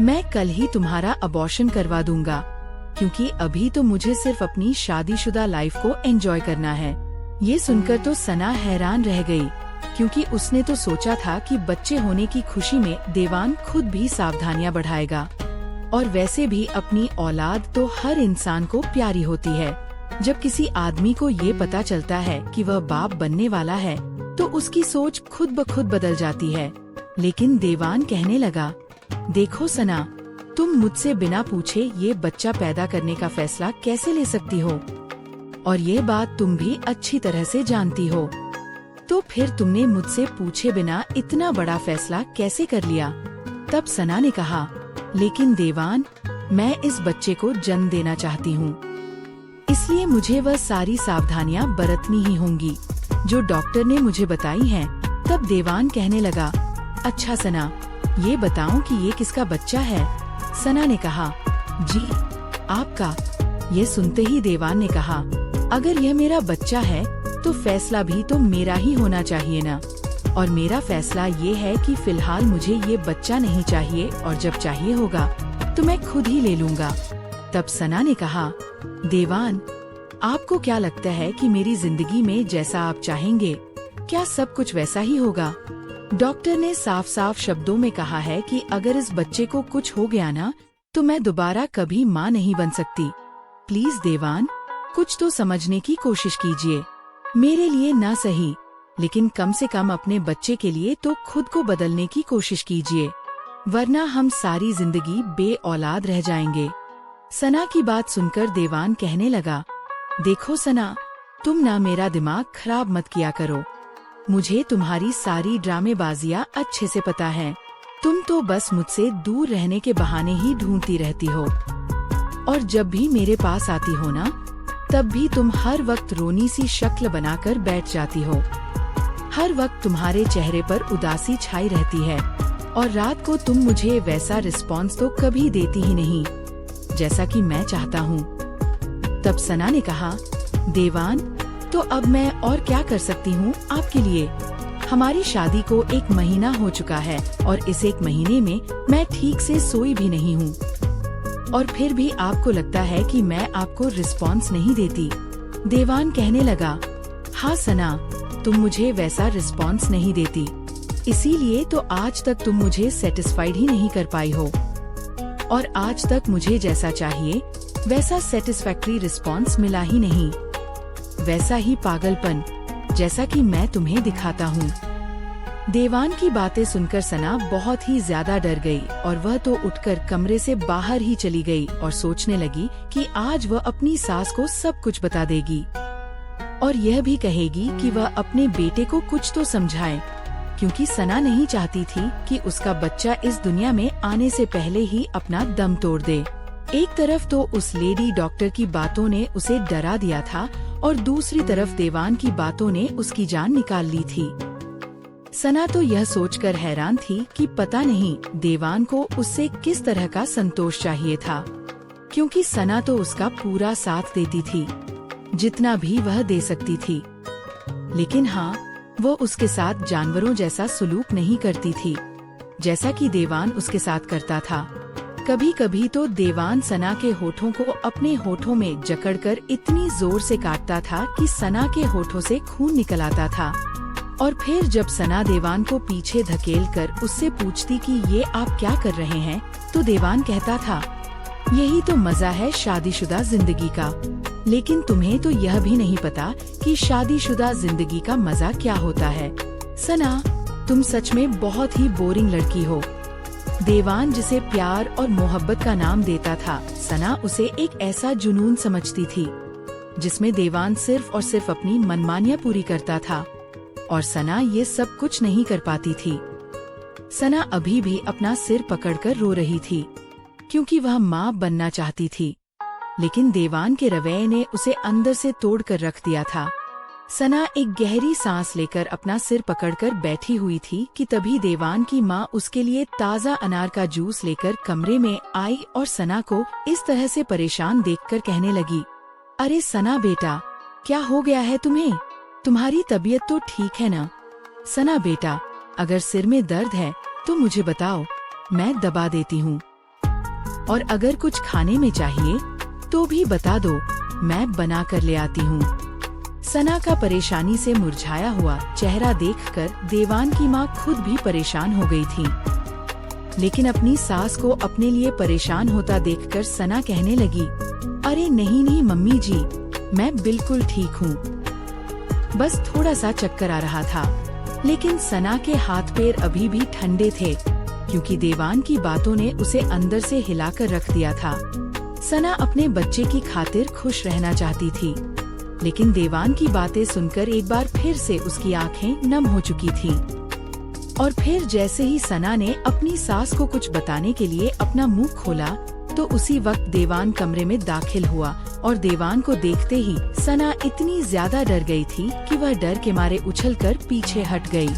मैं कल ही तुम्हारा अबॉर्शन करवा दूंगा, क्योंकि अभी तो मुझे सिर्फ अपनी शादीशुदा लाइफ को एंजॉय करना है। ये सुनकर तो सना हैरान रह गई, क्योंकि उसने तो सोचा था कि बच्चे होने की खुशी में देवान खुद भी सावधानियां बढ़ाएगा, और वैसे भी अपनी औलाद तो हर इंसान को प्यारी होती है। जब किसी आदमी को ये पता चलता है कि वह बाप बनने वाला है तो उसकी सोच खुद ब खुद बदल जाती है। लेकिन देवान कहने लगा, देखो सना, तुम मुझसे बिना पूछे ये बच्चा पैदा करने का फैसला कैसे ले सकती हो, और ये बात तुम भी अच्छी तरह से जानती हो, तो फिर तुमने मुझसे पूछे बिना इतना बड़ा फैसला कैसे कर लिया। तब सना ने कहा, लेकिन देवान, मैं इस बच्चे को जन्म देना चाहती हूँ, इसलिए मुझे वह सारी सावधानियाँ बरतनी ही होंगी जो डॉक्टर ने मुझे बताई हैं। तब देवान कहने लगा, अच्छा सना, ये बताओ कि ये किसका बच्चा है। सना ने कहा, जी आपका। ये सुनते ही देवान ने कहा, अगर यह मेरा बच्चा है तो फैसला भी तो मेरा ही होना चाहिए ना, और मेरा फैसला ये है कि फिलहाल मुझे ये बच्चा नहीं चाहिए, और जब चाहिए होगा तो मैं खुद ही ले लूँगा। तब सना ने कहा, देवान, आपको क्या लगता है कि मेरी जिंदगी में जैसा आप चाहेंगे क्या सब कुछ वैसा ही होगा। डॉक्टर ने साफ साफ शब्दों में कहा है कि अगर इस बच्चे को कुछ हो गया ना तो मैं दोबारा कभी माँ नहीं बन सकती। प्लीज देवान, कुछ तो समझने की कोशिश कीजिए। मेरे लिए ना सही, लेकिन कम से कम अपने बच्चे के लिए तो खुद को बदलने की कोशिश कीजिए, वरना हम सारी जिंदगी बे औलाद रह जाएंगे। सना की बात सुनकर देवान कहने लगा, देखो सना, तुम ना मेरा दिमाग खराब मत किया करो। मुझे तुम्हारी सारी ड्रामेबाजियाँ अच्छे से पता है। तुम तो बस मुझसे दूर रहने के बहाने ही ढूंढती रहती हो, और जब भी मेरे पास आती हो ना तब भी तुम हर वक्त रोनी सी शक्ल बनाकर बैठ जाती हो। हर वक्त तुम्हारे चेहरे पर उदासी छाई रहती है, और रात को तुम मुझे वैसा रिस्पॉन्स तो कभी देती ही नहीं जैसा कि मैं चाहता हूँ। तब सना ने कहा, देवान, तो अब मैं और क्या कर सकती हूँ आपके लिए। हमारी शादी को 1 महीना हो चुका है और इस 1 महीने में मैं ठीक से सोई भी नहीं हूँ, और फिर भी आपको लगता है कि मैं आपको रिस्पॉन्स नहीं देती। देवान कहने लगा, हाँ सना, तुम मुझे वैसा रिस्पॉन्स नहीं देती, इसीलिए तो आज तक तुम मुझे सेटिस्फाइड ही नहीं कर पाई हो, और आज तक मुझे जैसा चाहिए वैसा सेटिस्फैक्ट्री रिस्पॉन्स मिला ही नहीं, वैसा ही पागलपन जैसा कि मैं तुम्हें दिखाता हूँ। देवान की बातें सुनकर सना बहुत ही ज्यादा डर गई और वह तो उठकर कमरे से बाहर ही चली गई और सोचने लगी कि आज वह अपनी सास को सब कुछ बता देगी और यह भी कहेगी कि वह अपने बेटे को कुछ तो समझाए, क्योंकि सना नहीं चाहती थी कि उसका बच्चा इस दुनिया में आने से पहले ही अपना दम तोड़ दे। एक तरफ तो उस लेडी डॉक्टर की बातों ने उसे डरा दिया था और दूसरी तरफ देवान की बातों ने उसकी जान निकाल ली थी। सना तो यह सोचकर हैरान थी कि पता नहीं देवान को उससे किस तरह का संतोष चाहिए था, क्योंकि सना तो उसका पूरा साथ देती थी, जितना भी वह दे सकती थी। लेकिन हाँ, वो उसके साथ जानवरों जैसा सुलूक नहीं करती थी, जैसा कि देवान उसके साथ करता था। कभी कभी तो देवान सना के होठों को अपने होठों में जकड़कर इतनी जोर से काटता था कि सना के होठों से खून निकल आता था, और फिर जब सना देवान को पीछे धकेलकर उससे पूछती कि ये आप क्या कर रहे हैं, तो देवान कहता था, यही तो मजा है शादीशुदा जिंदगी का। लेकिन तुम्हें तो यह भी नहीं पता कि शादीशुदा जिंदगी का मजा क्या होता है। सना, तुम सच में बहुत ही बोरिंग लड़की हो। देवान जिसे प्यार और मोहब्बत का नाम देता था, सना उसे एक ऐसा जुनून समझती थी जिसमें देवान सिर्फ और सिर्फ अपनी मनमानियां पूरी करता था, और सना ये सब कुछ नहीं कर पाती थी। सना अभी भी अपना सिर पकड़कर रो रही थी, क्योंकि वह माँ बनना चाहती थी, लेकिन देवान के रवैये ने उसे अंदर से तोड़कर रख दिया था। सना एक गहरी सांस लेकर अपना सिर पकड़कर बैठी हुई थी कि तभी देवान की माँ उसके लिए ताज़ा अनार का जूस लेकर कमरे में आई और सना को इस तरह से परेशान देखकर कहने लगी, अरे सना बेटा, क्या हो गया है तुम्हें? तुम्हारी तबीयत तो ठीक है ना? सना बेटा, अगर सिर में दर्द है तो मुझे बताओ, मैं दबा देती हूँ, और अगर कुछ खाने में चाहिए तो भी बता दो, मैं बना कर ले आती हूँ। सना का परेशानी से मुरझाया हुआ चेहरा देखकर देवान की माँ खुद भी परेशान हो गई थी, लेकिन अपनी सास को अपने लिए परेशान होता देखकर सना कहने लगी, अरे नहीं नहीं मम्मी जी, मैं बिल्कुल ठीक हूँ, बस थोड़ा सा चक्कर आ रहा था। लेकिन सना के हाथ पैर अभी भी ठंडे थे, क्योंकि देवान की बातों ने उसे अंदर से हिलाकर रख दिया था। सना अपने बच्चे की खातिर खुश रहना चाहती थी, लेकिन देवान की बातें सुनकर एक बार फिर से उसकी आंखें नम हो चुकी थी। और फिर जैसे ही सना ने अपनी सास को कुछ बताने के लिए अपना मुंह खोला, तो उसी वक्त देवान कमरे में दाखिल हुआ, और देवान को देखते ही सना इतनी ज्यादा डर गई थी कि वह डर के मारे उछलकर पीछे हट गई।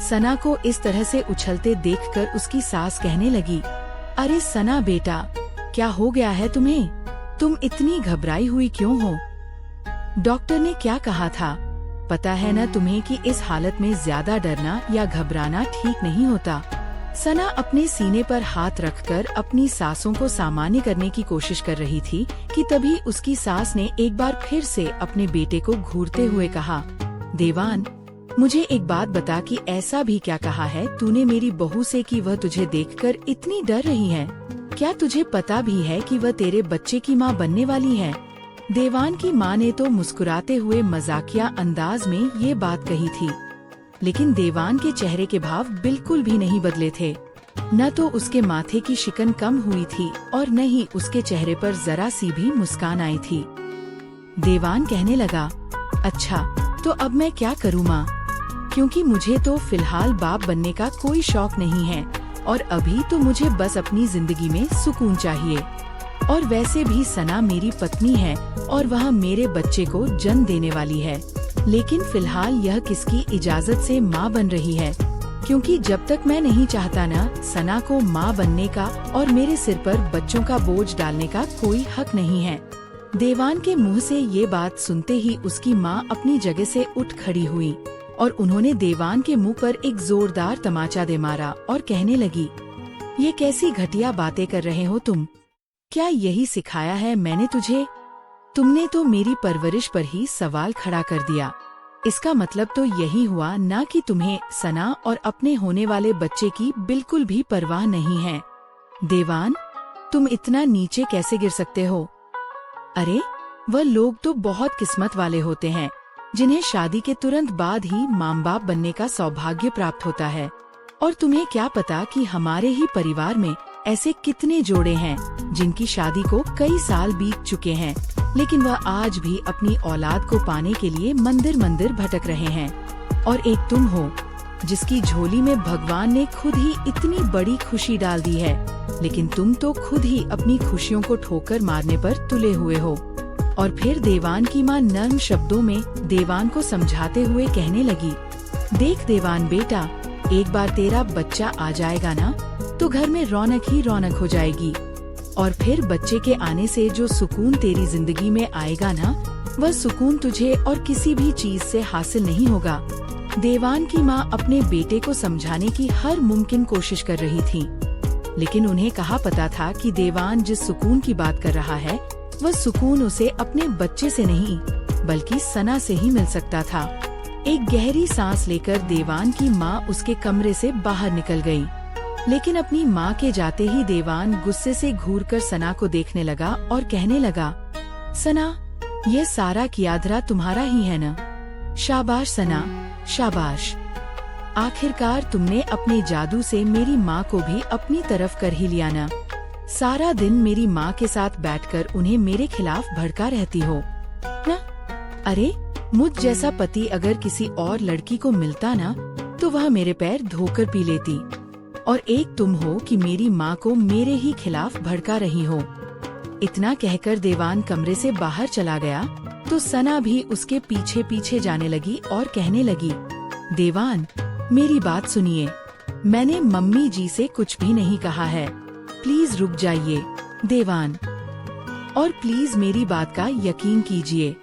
सना को इस तरह से उछलते देखकर उसकी सास कहने लगी, अरे सना बेटा, क्या हो गया है तुम्हें? तुम इतनी घबराई हुई क्यों हो? डॉक्टर ने क्या कहा था? पता है न तुम्हें कि इस हालत में ज्यादा डरना या घबराना ठीक नहीं होता। सना अपने सीने पर हाथ रखकर अपनी सांसों को सामान्य करने की कोशिश कर रही थी कि तभी उसकी सास ने एक बार फिर से अपने बेटे को घूरते हुए कहा, देवान, मुझे एक बात बता कि ऐसा भी क्या कहा है तूने मेरी बहू से कि वह तुझे देखकर इतनी डर रही है? क्या तुझे पता भी है कि वह तेरे बच्चे की माँ बनने वाली है? देवान की माँ ने तो मुस्कुराते हुए मजाकिया अंदाज में ये बात कही थी, लेकिन देवान के चेहरे के भाव बिल्कुल भी नहीं बदले थे। न तो उसके माथे की शिकन कम हुई थी और न ही उसके चेहरे पर जरा सी भी मुस्कान आई थी। देवान कहने लगा, अच्छा तो अब मैं क्या करूँ माँ? क्योंकि मुझे तो फिलहाल बाप बनने का कोई शौक नहीं है, और अभी तो मुझे बस अपनी जिंदगी में सुकून चाहिए। और वैसे भी सना मेरी पत्नी है और वह मेरे बच्चे को जन्म देने वाली है, लेकिन फिलहाल यह किसकी इजाजत से माँ बन रही है? क्योंकि जब तक मैं नहीं चाहता न, सना को माँ बनने का और मेरे सिर पर बच्चों का बोझ डालने का कोई हक नहीं है। देवान के मुंह से ये बात सुनते ही उसकी माँ अपनी जगह से उठ खड़ी हुई और उन्होंने देवान के मुंह पर एक जोरदार तमाचा दे मारा और कहने लगी, ये कैसी घटिया बातें कर रहे हो तुम? क्या यही सिखाया है मैंने तुझे? तुमने तो मेरी परवरिश पर ही सवाल खड़ा कर दिया। इसका मतलब तो यही हुआ ना कि तुम्हें सना और अपने होने वाले बच्चे की बिल्कुल भी परवाह नहीं है। देवान, तुम इतना नीचे कैसे गिर सकते हो? अरे, वह लोग तो बहुत किस्मत वाले होते हैं जिन्हें शादी के तुरंत बाद ही माँ बाप बनने का सौभाग्य प्राप्त होता है। और तुम्हें क्या पता कि हमारे ही परिवार में ऐसे कितने जोड़े हैं जिनकी शादी को कई साल बीत चुके हैं, लेकिन वह आज भी अपनी औलाद को पाने के लिए मंदिर मंदिर भटक रहे हैं। और एक तुम हो जिसकी झोली में भगवान ने खुद ही इतनी बड़ी खुशी डाल दी है, लेकिन तुम तो खुद ही अपनी खुशियों को ठोकर मारने पर तुले हुए हो। और फिर देवान की माँ नर्म शब्दों में देवान को समझाते हुए कहने लगी, देख देवान बेटा, एक बार तेरा बच्चा आ जाएगा ना, तो घर में रौनक ही रौनक हो जाएगी। और फिर बच्चे के आने से जो सुकून तेरी जिंदगी में आएगा ना, वह सुकून तुझे और किसी भी चीज से हासिल नहीं होगा। देवान की माँ अपने बेटे को समझाने की हर मुमकिन कोशिश कर रही थी, लेकिन उन्हें कहाँ पता था कि देवान जिस सुकून की बात कर रहा है, वह सुकून उसे अपने बच्चे से नहीं बल्कि सना से ही मिल सकता था। एक गहरी सांस लेकर देवान की माँ उसके कमरे से बाहर निकल गई, लेकिन अपनी माँ के जाते ही देवान गुस्से से घूरकर सना को देखने लगा और कहने लगा, सना, ये सारा कियादरा तुम्हारा ही है न? शाबाश सना, शाबाश। आखिरकार तुमने अपने जादू से मेरी माँ को भी अपनी तरफ कर ही लिया न? सारा दिन मेरी माँ के साथ बैठकर उन्हें मेरे खिलाफ भड़का रहती हो न? अरे, मुझ जैसा पति अगर किसी और लड़की को मिलता ना, तो वह मेरे पैर धोकर पी लेती। और एक तुम हो कि मेरी माँ को मेरे ही खिलाफ भड़का रही हो। इतना कहकर देवान कमरे से बाहर चला गया तो सना भी उसके पीछे पीछे जाने लगी और कहने लगी, देवान, मेरी बात सुनिए, मैंने मम्मी जी से कुछ भी नहीं कहा है, प्लीज रुक जाइए देवान, और प्लीज मेरी बात का यकीन कीजिए,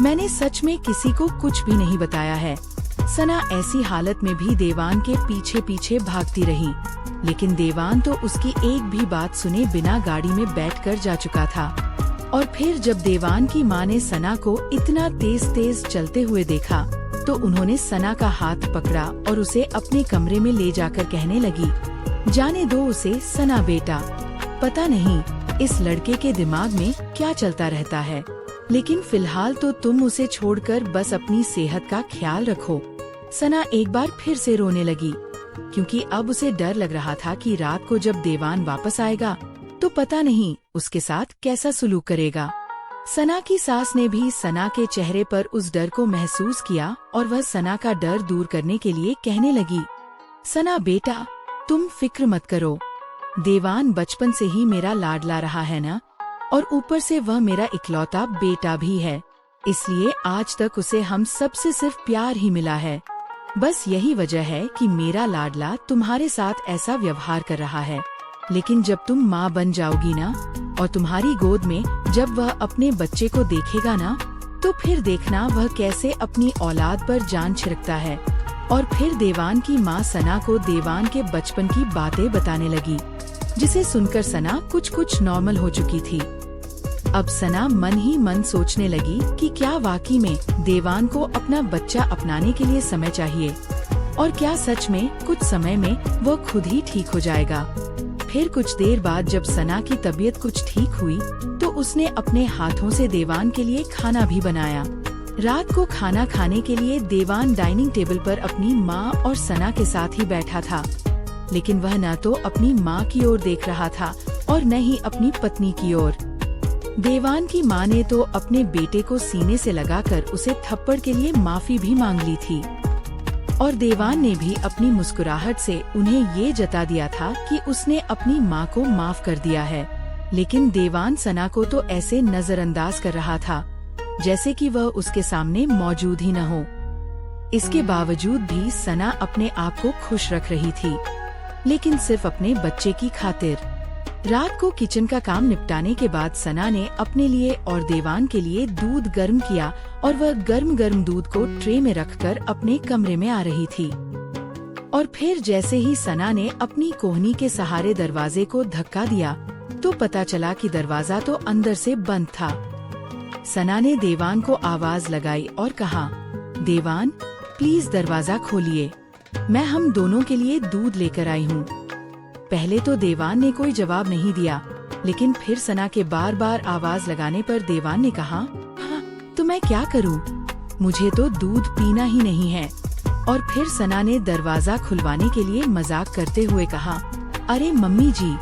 मैंने सच में किसी को कुछ भी नहीं बताया है। सना ऐसी हालत में भी देवान के पीछे पीछे भागती रही, लेकिन देवान तो उसकी एक भी बात सुने बिना गाड़ी में बैठकर जा चुका था। और फिर जब देवान की माँ ने सना को इतना तेज तेज चलते हुए देखा, तो उन्होंने सना का हाथ पकड़ा और उसे अपने कमरे में ले जाकर कहने लगी, जाने दो उसे सना बेटा, पता नहीं इस लड़के के दिमाग में क्या चलता रहता है, लेकिन फिलहाल तो तुम उसे छोड़कर बस अपनी सेहत का ख्याल रखो। सना एक बार फिर से रोने लगी, क्योंकि अब उसे डर लग रहा था कि रात को जब देवान वापस आएगा तो पता नहीं उसके साथ कैसा सुलूक करेगा। सना की सास ने भी सना के चेहरे पर उस डर को महसूस किया और वह सना का डर दूर करने के लिए कहने लगी, सना बेटा, तुम फिक्र मत करो, देवान बचपन से ही मेरा लाडला रहा है ना, और ऊपर से वह मेरा इकलौता बेटा भी है, इसलिए आज तक उसे हम सबसे सिर्फ प्यार ही मिला है। बस यही वजह है कि मेरा लाडला तुम्हारे साथ ऐसा व्यवहार कर रहा है, लेकिन जब तुम माँ बन जाओगी ना, और तुम्हारी गोद में जब वह अपने बच्चे को देखेगा ना, तो फिर देखना वह कैसे अपनी औलाद पर जान छिड़कता है। और फिर देवान की माँ सना को देवान के बचपन की बातें बताने लगी, जिसे सुनकर सना कुछ नॉर्मल हो चुकी थी। अब सना मन ही मन सोचने लगी कि क्या वाकई में देवान को अपना बच्चा अपनाने के लिए समय चाहिए, और क्या सच में कुछ समय में वह खुद ही ठीक हो जाएगा। फिर कुछ देर बाद जब सना की तबीयत कुछ ठीक हुई, तो उसने अपने हाथों से देवान के लिए खाना भी बनाया। रात को खाना खाने के लिए देवान डाइनिंग टेबल पर अपनी माँ और सना के साथ ही बैठा था, लेकिन वह न तो अपनी माँ की ओर देख रहा था और न ही अपनी पत्नी की ओर। देवान की माँ ने तो अपने बेटे को सीने से लगाकर उसे थप्पड़ के लिए माफी भी मांग ली थी, और देवान ने भी अपनी मुस्कुराहट से उन्हें ये जता दिया था कि उसने अपनी माँ को माफ कर दिया है। लेकिन देवान सना को तो ऐसे नजरअंदाज कर रहा था जैसे कि वह उसके सामने मौजूद ही न हो। इसके बावजूद भी सना अपने आप को खुश रख रही थी, लेकिन सिर्फ अपने बच्चे की खातिर। रात को किचन का काम निपटाने के बाद सना ने अपने लिए और देवान के लिए दूध गर्म किया और वह गर्म गर्म दूध को ट्रे में रखकर अपने कमरे में आ रही थी। और फिर जैसे ही सना ने अपनी कोहनी के सहारे दरवाजे को धक्का दिया तो पता चला कि दरवाजा तो अंदर से बंद था। सना ने देवान को आवाज लगाई और कहा, देवान प्लीज दरवाजा खोलिए, मैं हम दोनों के लिए दूध लेकर आई हूँ। पहले तो देवान ने कोई जवाब नहीं दिया, लेकिन फिर सना के बार बार आवाज लगाने पर देवान ने कहा, हाँ तो मैं क्या करूँ, मुझे तो दूध पीना ही नहीं है। और फिर सना ने दरवाजा खुलवाने के लिए मजाक करते हुए कहा, अरे मम्मी जी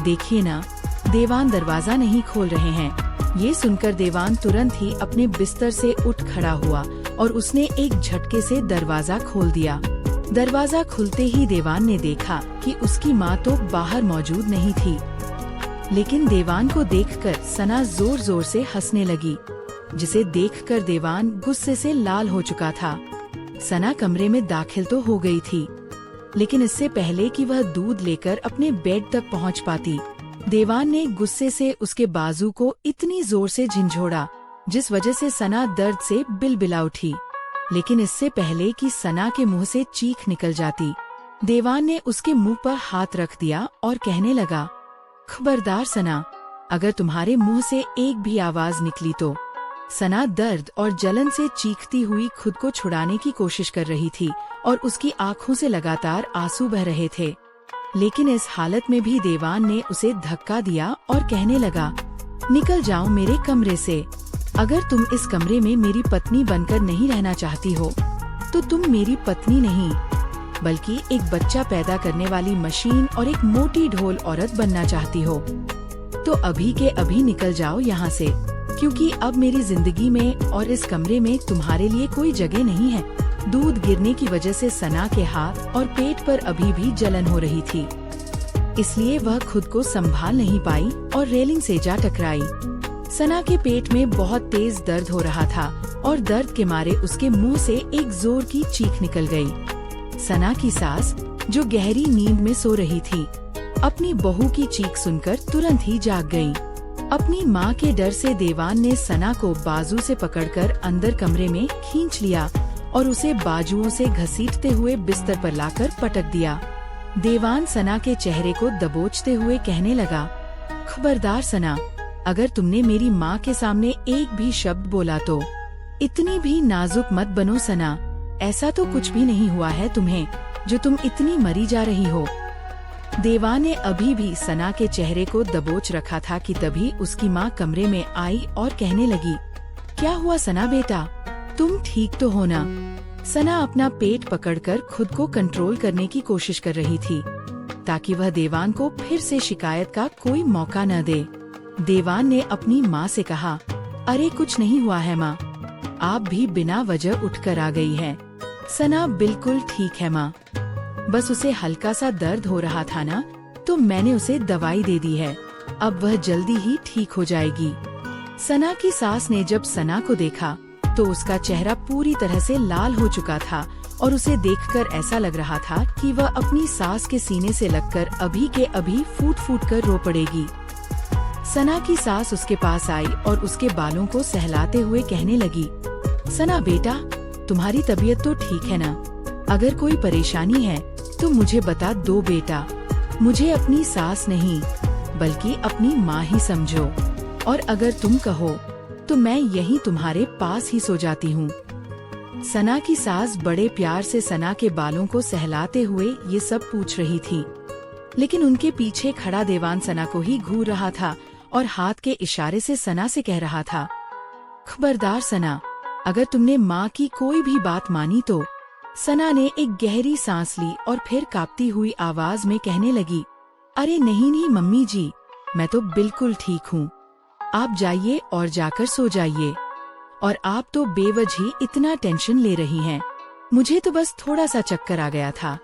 देखिए ना, देवान दरवाजा नहीं खोल रहे हैं। ये सुनकर देवान तुरंत ही अपने बिस्तर से उठ खड़ा हुआ और उसने एक झटके से दरवाजा खोल दिया। दरवाजा खुलते ही देवान ने देखा कि उसकी माँ तो बाहर मौजूद नहीं थी, लेकिन देवान को देखकर सना जोर जोर से हंसने लगी, जिसे देखकर देवान गुस्से से लाल हो चुका था। सना कमरे में दाखिल तो हो गई थी, लेकिन इससे पहले कि वह दूध लेकर अपने बेड तक पहुंच पाती, देवान ने गुस्से से उसके बाजू को इतनी जोर से झंझोड़ा, जिस वजह से सना दर्द से बिलबिला उठी। लेकिन इससे पहले कि सना के मुंह से चीख निकल जाती, देवान ने उसके मुंह पर हाथ रख दिया और कहने लगा, खबरदार सना, अगर तुम्हारे मुंह से एक भी आवाज निकली तो। सना दर्द और जलन से चीखती हुई खुद को छुड़ाने की कोशिश कर रही थी और उसकी आंखों से लगातार आंसू बह रहे थे, लेकिन इस हालत में भी देवान ने उसे धक्का दिया और कहने लगा, निकल जाओ मेरे कमरे से। अगर तुम इस कमरे में मेरी पत्नी बनकर नहीं रहना चाहती हो तो तुम मेरी पत्नी नहीं, बल्कि एक बच्चा पैदा करने वाली मशीन और एक मोटी ढोल औरत बनना चाहती हो, तो अभी के अभी निकल जाओ यहाँ से, क्योंकि अब मेरी जिंदगी में और इस कमरे में तुम्हारे लिए कोई जगह नहीं है। दूध गिरने की वजह से सना के हाथ और पेट पर अभी भी जलन हो रही थी, इसलिए वह खुद को संभाल नहीं पाई और रेलिंग से जा टकराई। सना के पेट में बहुत तेज दर्द हो रहा था और दर्द के मारे उसके मुंह से एक जोर की चीख निकल गई। सना की सास, जो गहरी नींद में सो रही थी, अपनी बहू की चीख सुनकर तुरंत ही जाग गई। अपनी माँ के डर से देवान ने सना को बाजू से पकड़कर अंदर कमरे में खींच लिया और उसे बाजुओं से घसीटते हुए बिस्तर पर लाकर पटक दिया। देवान सना के चेहरे को दबोचते हुए कहने लगा, खबरदार सना, अगर तुमने मेरी माँ के सामने एक भी शब्द बोला तो। इतनी भी नाजुक मत बनो सना, ऐसा तो कुछ भी नहीं हुआ है तुम्हें, जो तुम इतनी मरी जा रही हो। देवान ने अभी भी सना के चेहरे को दबोच रखा था कि तभी उसकी माँ कमरे में आई और कहने लगी, क्या हुआ सना बेटा, तुम ठीक तो हो ना? सना अपना पेट पकड़कर खुद को कंट्रोल करने की कोशिश कर रही थी, ताकि वह देवान को फिर से शिकायत का कोई मौका न दे। देवान ने अपनी माँ से कहा, अरे कुछ नहीं हुआ है माँ, आप भी बिना वजह उठकर आ गई है। सना बिल्कुल ठीक है माँ, बस उसे हल्का सा दर्द हो रहा था ना, तो मैंने उसे दवाई दे दी है, अब वह जल्दी ही ठीक हो जाएगी। सना की सास ने जब सना को देखा तो उसका चेहरा पूरी तरह से लाल हो चुका था और उसे देखकर ऐसा लग रहा था कि वह अपनी सास के सीने से लगकर अभी के अभी फूट फूट कर रो पड़ेगी। सना की सास उसके पास आई और उसके बालों को सहलाते हुए कहने लगी, सना बेटा, तुम्हारी तबीयत तो ठीक है ना? अगर कोई परेशानी है तो मुझे बता दो बेटा, मुझे अपनी सास नहीं बल्कि अपनी माँ ही समझो, और अगर तुम कहो तो मैं यहीं तुम्हारे पास ही सो जाती हूँ। सना की सास बड़े प्यार से सना के बालों को सहलाते हुए ये सब पूछ रही थी, लेकिन उनके पीछे खड़ा देवान सना को ही घूर रहा था और हाथ के इशारे से सना से कह रहा था, खबरदार सना, अगर तुमने माँ की कोई भी बात मानी तो। सना ने एक गहरी सांस ली और फिर कांपती हुई आवाज में कहने लगी, अरे नहीं नहीं मम्मी जी, मैं तो बिल्कुल ठीक हूँ, आप जाइए और जाकर सो जाइए। और आप तो बेवजह इतना टेंशन ले रही हैं, मुझे तो बस थोड़ा सा चक्कर आ गया था,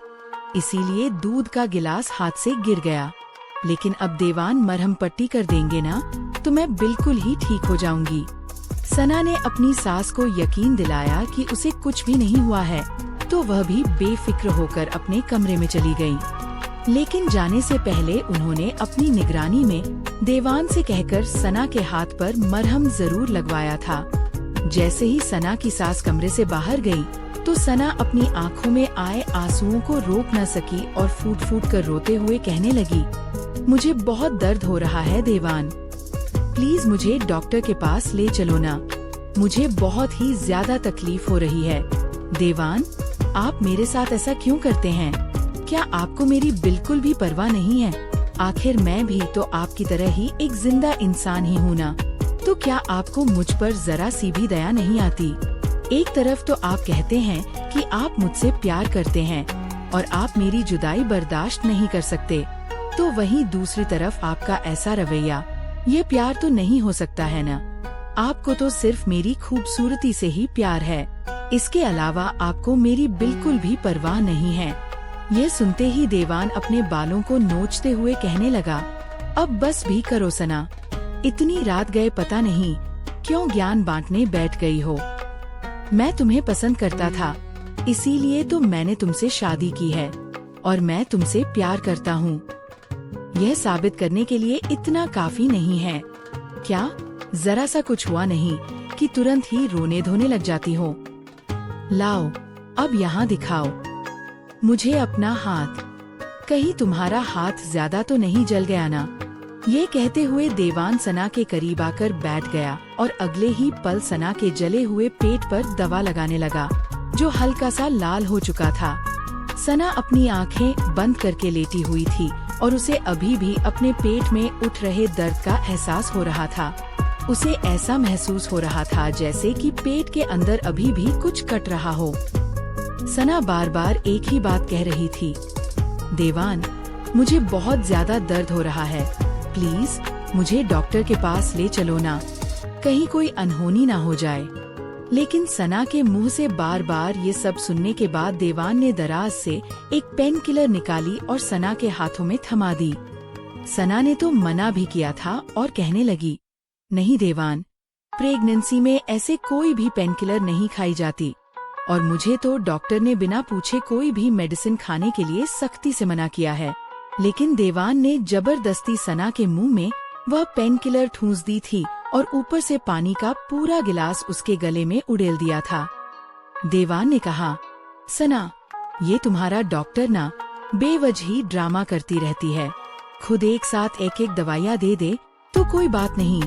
इसीलिए दूध का गिलास हाथ से गिर गया, लेकिन अब देवान मरहम पट्टी कर देंगे ना तो मैं बिल्कुल ही ठीक हो जाऊंगी। सना ने अपनी सास को यकीन दिलाया कि उसे कुछ भी नहीं हुआ है, तो वह भी बेफिक्र होकर अपने कमरे में चली गई। लेकिन जाने से पहले उन्होंने अपनी निगरानी में देवान से कहकर सना के हाथ पर मरहम जरूर लगवाया था। जैसे ही सना की सास कमरे से बाहर गई तो सना अपनी आंखों में आए आंसुओं को रोक न सकी और फूट फूट कर रोते हुए कहने लगी, मुझे बहुत दर्द हो रहा है देवान, प्लीज मुझे डॉक्टर के पास ले चलो ना, मुझे बहुत ही ज्यादा तकलीफ हो रही है। देवान, आप मेरे साथ ऐसा क्यों करते हैं? क्या आपको मेरी बिल्कुल भी परवाह नहीं है? आखिर मैं भी तो आपकी तरह ही एक जिंदा इंसान ही हूँ ना, तो क्या आपको मुझ पर जरा सी भी दया नहीं आती? एक तरफ तो आप कहते हैं कि आप मुझसे प्यार करते हैं और आप मेरी जुदाई बर्दाश्त नहीं कर सकते, तो वहीं दूसरी तरफ आपका ऐसा रवैया, ये प्यार तो नहीं हो सकता है ना। आपको तो सिर्फ मेरी खूबसूरती से ही प्यार है, इसके अलावा आपको मेरी बिल्कुल भी परवाह नहीं है। ये सुनते ही देवान अपने बालों को नोचते हुए कहने लगा, अब बस भी करो सना, इतनी रात गए पता नहीं क्यों ज्ञान बांटने बैठ गई हो। मैं तुम्हें पसंद करता था, इसीलिए तो मैंने तुमसे शादी की है और मैं तुमसे प्यार करता हूँ। यह साबित करने के लिए इतना काफी नहीं है क्या? जरा सा कुछ हुआ नहीं कि तुरंत ही रोने धोने लग जाती हो। लाओ, अब यहाँ दिखाओ मुझे अपना हाथ, कहीं तुम्हारा हाथ ज्यादा तो नहीं जल गया ना? ये कहते हुए देवान सना के करीब आकर बैठ गया और अगले ही पल सना के जले हुए पेट पर दवा लगाने लगा, जो हल्का सा लाल हो चुका था। सना अपनी आंखें बंद करके लेटी हुई थी और उसे अभी भी अपने पेट में उठ रहे दर्द का एहसास हो रहा था। उसे ऐसा महसूस हो रहा था जैसे कि पेट के अंदर अभी भी कुछ कट रहा हो। सना बार बार एक ही बात कह रही थी, देवान, मुझे बहुत ज्यादा दर्द हो रहा है, प्लीज मुझे डॉक्टर के पास ले चलो ना, कहीं कोई अनहोनी ना हो जाए। लेकिन सना के मुंह से बार बार ये सब सुनने के बाद देवान ने दराज से एक पेन किलर निकाली और सना के हाथों में थमा दी। सना ने तो मना भी किया था और कहने लगी, नहीं देवान, प्रेगनेंसी में ऐसे कोई भी पेन किलर नहीं खाई जाती और मुझे तो डॉक्टर ने बिना पूछे कोई भी मेडिसिन खाने के लिए सख्ती से मना किया है। लेकिन देवान ने जबरदस्ती सना के मुंह में वह पेन किलर ठूंस दी थी और ऊपर से पानी का पूरा गिलास उसके गले में उड़ेल दिया था। देवान ने कहा, सना, ये तुम्हारा डॉक्टर ना बेवजह ही ड्रामा करती रहती है, खुद एक साथ एक एक दवाइयाँ दे दे तो कोई बात नहीं,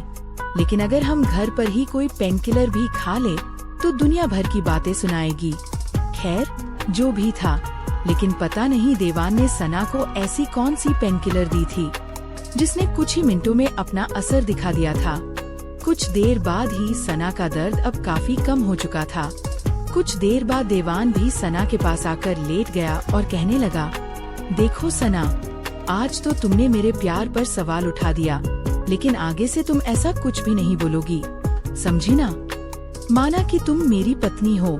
लेकिन अगर हम घर पर ही कोई पेन किलर भी खा ले तो दुनिया भर की बातें सुनाएगी। खैर, जो भी था, लेकिन पता नहीं देवान ने सना को ऐसी कौन सी पेन किलर दी थी जिसने कुछ ही मिनटों में अपना असर दिखा दिया था। कुछ देर बाद ही सना का दर्द अब काफी कम हो चुका था। कुछ देर बाद देवान भी सना के पास आकर लेट गया और कहने लगा, देखो सना, आज तो तुमने मेरे प्यार पर सवाल उठा दिया, लेकिन आगे से तुम ऐसा कुछ भी नहीं बोलोगी, समझी ना? माना कि तुम मेरी पत्नी हो,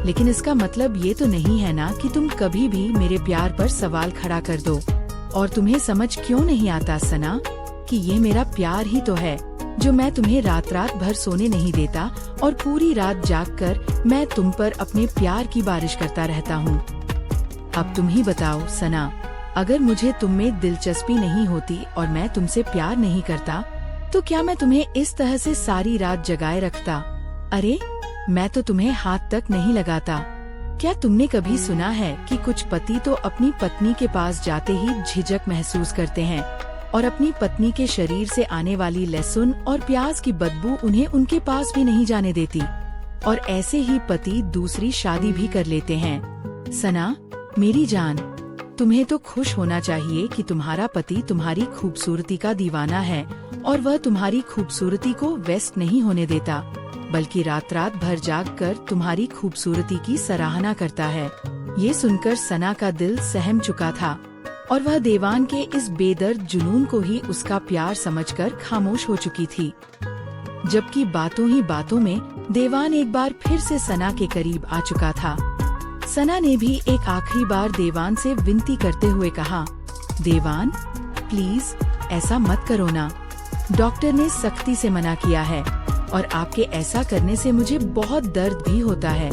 लेकिन इसका मतलब ये तो नहीं है ना कि तुम कभी भी मेरे प्यार पर सवाल खड़ा कर दो। और तुम्हें समझ क्यों नहीं आता सना कि ये मेरा प्यार ही तो है जो मैं तुम्हें रात रात भर सोने नहीं देता और पूरी रात जागकर मैं तुम पर अपने प्यार की बारिश करता रहता हूँ। अब तुम ही बताओ सना, अगर मुझे तुम में दिलचस्पी नहीं होती और मैं तुमसे प्यार नहीं करता तो क्या मैं तुम्हें इस तरह से सारी रात जगाए रखता? अरे, मैं तो तुम्हें हाथ तक नहीं लगाता। क्या तुमने कभी सुना है कि कुछ पति तो अपनी पत्नी के पास जाते ही झिझक महसूस करते हैं और अपनी पत्नी के शरीर से आने वाली लहसुन और प्याज की बदबू उन्हें उनके पास भी नहीं जाने देती, और ऐसे ही पति दूसरी शादी भी कर लेते हैं। सना, मेरी जान, तुम्हें तो खुश होना चाहिए कि तुम्हारा पति तुम्हारी खूबसूरती का दीवाना है और वह तुम्हारी खूबसूरती को वेस्ट नहीं होने देता, बल्कि रात रात भर जाग कर तुम्हारी खूबसूरती की सराहना करता है। ये सुनकर सना का दिल सहम चुका था और वह देवान के इस बेदर्द जुनून को ही उसका प्यार समझकर खामोश हो चुकी थी। जबकि बातों ही बातों में देवान एक बार फिर से सना के करीब आ चुका था। सना ने भी एक आखिरी बार देवान से विनती करते हुए कहा, देवान, प्लीज ऐसा मत करो ना, डॉक्टर ने सख्ती से मना किया है और आपके ऐसा करने से मुझे बहुत दर्द भी होता है,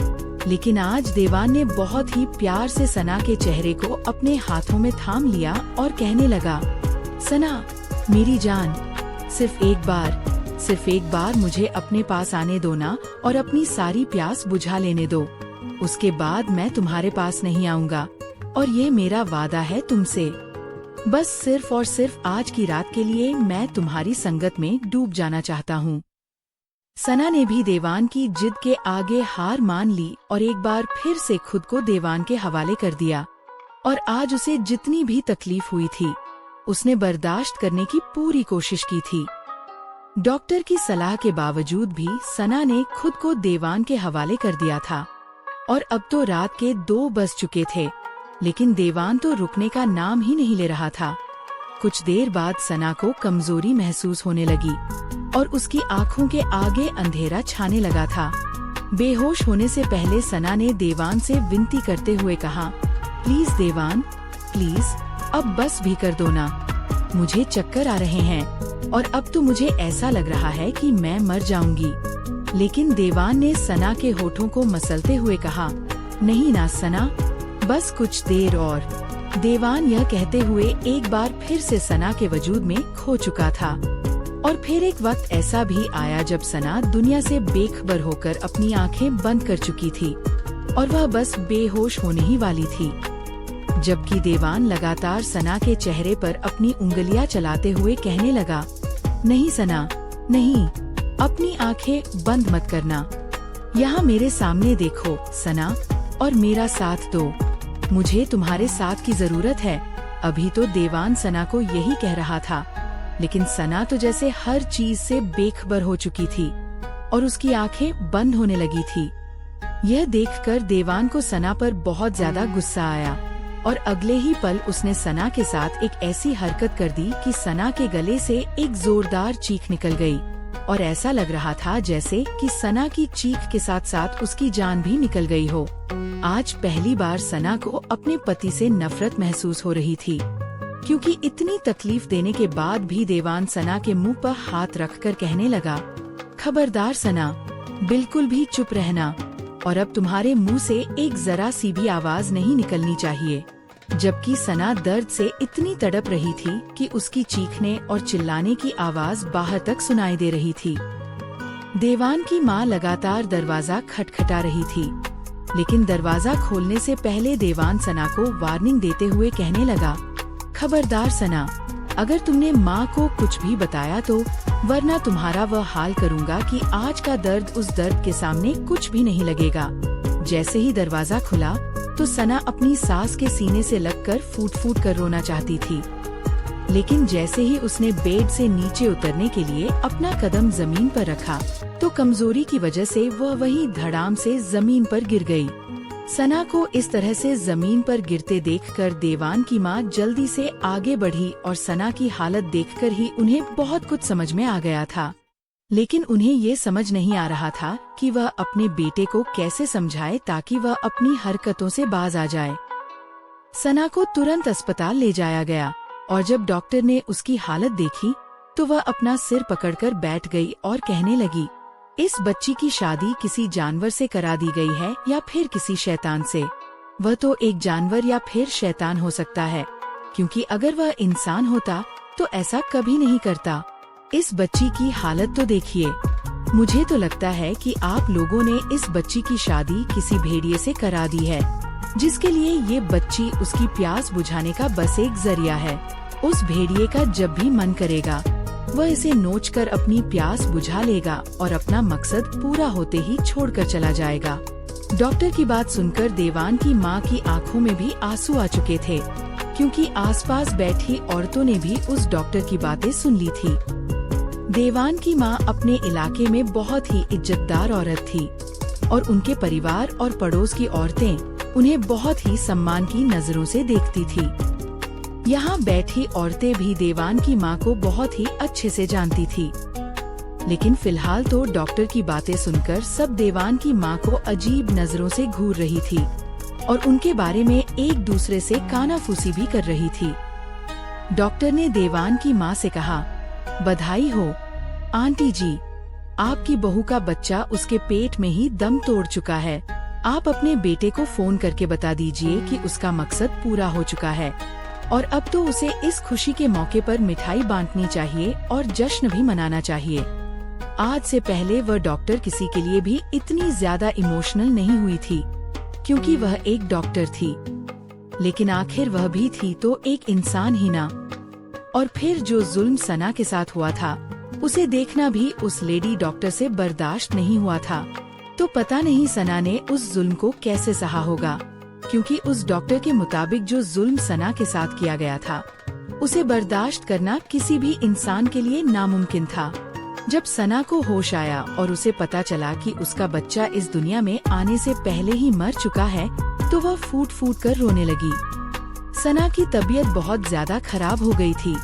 लेकिन आज देवान ने बहुत ही प्यार से सना के चेहरे को अपने हाथों में थाम लिया और कहने लगा, सना मेरी जान, सिर्फ एक बार मुझे अपने पास आने दो ना और अपनी सारी प्यास बुझा लेने दो। उसके बाद मैं तुम्हारे पास नहीं आऊँगा और ये मेरा वादा है तुमसे। बस सिर्फ और सिर्फ आज की रात के लिए मैं तुम्हारी संगत में डूब जाना चाहता हूँ। सना ने भी देवान की जिद के आगे हार मान ली और एक बार फिर से खुद को देवान के हवाले कर दिया। और आज उसे जितनी भी तकलीफ हुई थी उसने बर्दाश्त करने की पूरी कोशिश की थी। डॉक्टर की सलाह के बावजूद भी सना ने खुद को देवान के हवाले कर दिया था और अब तो रात के 2 बज चुके थे, लेकिन देवान तो रुकने का नाम ही नहीं ले रहा था। कुछ देर बाद सना को कमजोरी महसूस होने लगी और उसकी आंखों के आगे अंधेरा छाने लगा था। बेहोश होने से पहले सना ने देवान से विनती करते हुए कहा, प्लीज देवान, प्लीज अब बस भी कर दो ना, मुझे चक्कर आ रहे हैं और अब तो मुझे ऐसा लग रहा है कि मैं मर जाऊंगी। लेकिन देवान ने सना के होठों को मसलते हुए कहा, नहीं ना सना, बस कुछ देर और। देवान यह कहते हुए एक बार फिर से सना के वजूद में खो चुका था। और फिर एक वक्त ऐसा भी आया जब सना दुनिया से बेखबर होकर अपनी आंखें बंद कर चुकी थी और वह बस बेहोश होने ही वाली थी, जबकि देवान लगातार सना के चेहरे पर अपनी उंगलियां चलाते हुए कहने लगा, नहीं सना, नहीं, अपनी आंखें बंद मत करना, यहाँ मेरे सामने देखो सना और मेरा साथ दो, मुझे तुम्हारे साथ की जरूरत है। अभी तो देवान सना को यही कह रहा था, लेकिन सना तो जैसे हर चीज से बेखबर हो चुकी थी और उसकी आंखें बंद होने लगी थी। यह देखकर देवान को सना पर बहुत ज्यादा गुस्सा आया और अगले ही पल उसने सना के साथ एक ऐसी हरकत कर दी कि सना के गले से एक जोरदार चीख निकल गई और ऐसा लग रहा था जैसे कि सना की चीख के साथ साथ उसकी जान भी निकल गई हो। आज पहली बार सना को अपने पति से नफरत महसूस हो रही थी, क्योंकि इतनी तकलीफ देने के बाद भी देवान सना के मुंह पर हाथ रखकर कहने लगा, खबरदार सना, बिल्कुल भी चुप रहना और अब तुम्हारे मुंह से एक जरा सी भी आवाज नहीं निकलनी चाहिए। जबकि सना दर्द से इतनी तड़प रही थी कि उसकी चीखने और चिल्लाने की आवाज बाहर तक सुनाई दे रही थी। देवान की माँ लगातार दरवाजा खटखटा रही थी, लेकिन दरवाजा खोलने से पहले देवान सना को वार्निंग देते हुए कहने लगा, खबरदार सना, अगर तुमने माँ को कुछ भी बताया तो वरना तुम्हारा वह हाल करूँगा कि आज का दर्द उस दर्द के सामने कुछ भी नहीं लगेगा। जैसे ही दरवाजा खुला तो सना अपनी सास के सीने से लगकर फूट फूट कर रोना चाहती थी, लेकिन जैसे ही उसने बेड से नीचे उतरने के लिए अपना कदम जमीन पर रखा तो कमजोरी की वजह से वह वहीं धड़ाम से जमीन पर गिर गई। सना को इस तरह से जमीन पर गिरते देखकर देवान की माँ जल्दी से आगे बढ़ी और सना की हालत देखकर ही उन्हें बहुत कुछ समझ में आ गया था, लेकिन उन्हें ये समझ नहीं आ रहा था कि वह अपने बेटे को कैसे समझाए ताकि वह अपनी हरकतों से बाज आ जाए। सना को तुरंत अस्पताल ले जाया गया और जब डॉक्टर ने उसकी हालत देखी तो वह अपना सिर पकड़कर बैठ गई और कहने लगी, इस बच्ची की शादी किसी जानवर से करा दी गई है या फिर किसी शैतान से। वह तो एक जानवर या फिर शैतान हो सकता है, क्योंकि अगर वह इंसान होता तो ऐसा कभी नहीं करता। इस बच्ची की हालत तो देखिए। मुझे तो लगता है कि आप लोगों ने इस बच्ची की शादी किसी भेड़िए से करा दी है, जिसके लिए ये बच्ची उसकी प्यास बुझाने का बस एक जरिया है। उस भेड़िए का जब भी मन करेगा वह इसे नोचकर अपनी प्यास बुझा लेगा और अपना मकसद पूरा होते ही छोड़कर चला जाएगा। डॉक्टर की बात सुनकर देवान की माँ की आंखों में भी आंसू आ चुके थे, क्योंकि आसपास बैठी औरतों ने भी उस डॉक्टर की बातें सुन ली थी। देवान की माँ अपने इलाके में बहुत ही इज्जतदार औरत थी और उनके परिवार और पड़ोस की औरतें उन्हें बहुत ही सम्मान की नजरों से देखती थी। यहाँ बैठी औरतें भी देवान की माँ को बहुत ही अच्छे से जानती थी, लेकिन फिलहाल तो डॉक्टर की बातें सुनकर सब देवान की माँ को अजीब नजरों से घूर रही थी और उनके बारे में एक दूसरे से कानाफूसी भी कर रही थी। डॉक्टर ने देवान की माँ से कहा, बधाई हो आंटी जी, आपकी बहू का बच्चा उसके पेट में ही दम तोड़ चुका है। आप अपने बेटे को फोन करके बता दीजिए कि उसका मकसद पूरा हो चुका है और अब तो उसे इस खुशी के मौके पर मिठाई बांटनी चाहिए और जश्न भी मनाना चाहिए। आज से पहले वह डॉक्टर किसी के लिए भी इतनी ज्यादा इमोशनल नहीं हुई थी, क्योंकि वह एक डॉक्टर थी, लेकिन आखिर वह भी थी तो एक इंसान ही ना। और फिर जो जुल्म सना के साथ हुआ था, उसे देखना भी उस लेडी डॉक्टर से बर्दाश्त नहीं हुआ था। तो पता नहीं सना ने उस जुल्म को कैसे सहा होगा, क्योंकि उस डॉक्टर के मुताबिक जो जुल्म सना के साथ किया गया था, उसे बर्दाश्त करना किसी भी इंसान के लिए नामुमकिन था। जब सना को होश आया और उसे पता चला कि उसका बच्चा इस दुनिया में आने से पहले ही मर चुका है, तो वह फूट फूट कर रोने लगी। सना की तबीयत बहुत ज्यादा खराब हो गई थी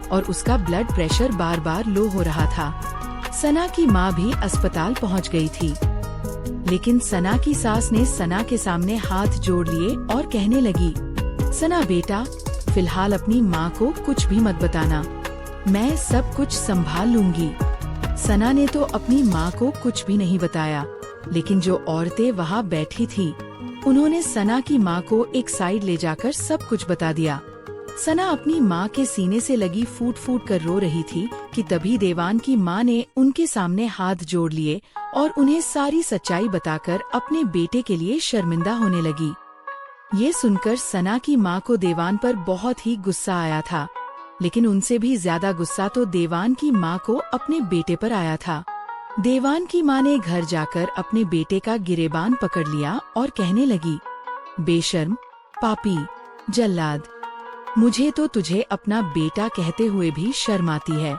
और उसका ब्लड प्रेशर बार बार लो हो रहा था। सना की माँ भी अस्पताल पहुँच गई थी, लेकिन सना की सास ने सना के सामने हाथ जोड़ लिए और कहने लगी, सना बेटा, फिलहाल अपनी माँ को कुछ भी मत बताना, मैं सब कुछ संभाल लूंगी। सना ने तो अपनी माँ को कुछ भी नहीं बताया, लेकिन जो औरतें वहाँ बैठी थी, उन्होंने सना की माँ को एक साइड ले जाकर सब कुछ बता दिया। सना अपनी माँ के सीने से लगी फूट फूट कर रो रही थी कि तभी देवान की माँ ने उनके सामने हाथ जोड़ लिए और उन्हें सारी सच्चाई बताकर अपने बेटे के लिए शर्मिंदा होने लगी। ये सुनकर सना की माँ को देवान पर बहुत ही गुस्सा आया था, लेकिन उनसे भी ज्यादा गुस्सा तो देवान की माँ को अपने बेटे पर आया था। देवान की माँ ने घर जाकर अपने बेटे का गिरेबान पकड़ लिया और कहने लगी, बेशर्म, पापी, जल्लाद, मुझे तो तुझे अपना बेटा कहते हुए भी शर्म आती है।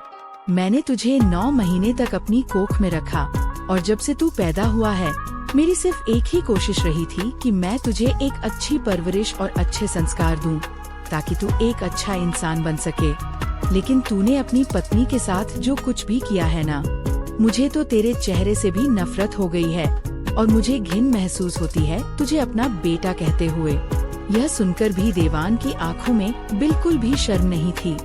मैंने तुझे 9 महीने तक अपनी कोख में रखा और जब से तू पैदा हुआ है, मेरी सिर्फ एक ही कोशिश रही थी कि मैं तुझे एक अच्छी परवरिश और अच्छे संस्कार दूं, ताकि तू एक अच्छा इंसान बन सके। लेकिन तूने अपनी पत्नी के साथ जो कुछ भी किया है ना, मुझे तो तेरे चेहरे से भी नफरत हो गई है और मुझे घिन महसूस होती है तुझे अपना बेटा कहते हुए। यह सुनकर भी देवान की आंखों में बिल्कुल भी शर्म नहीं थी,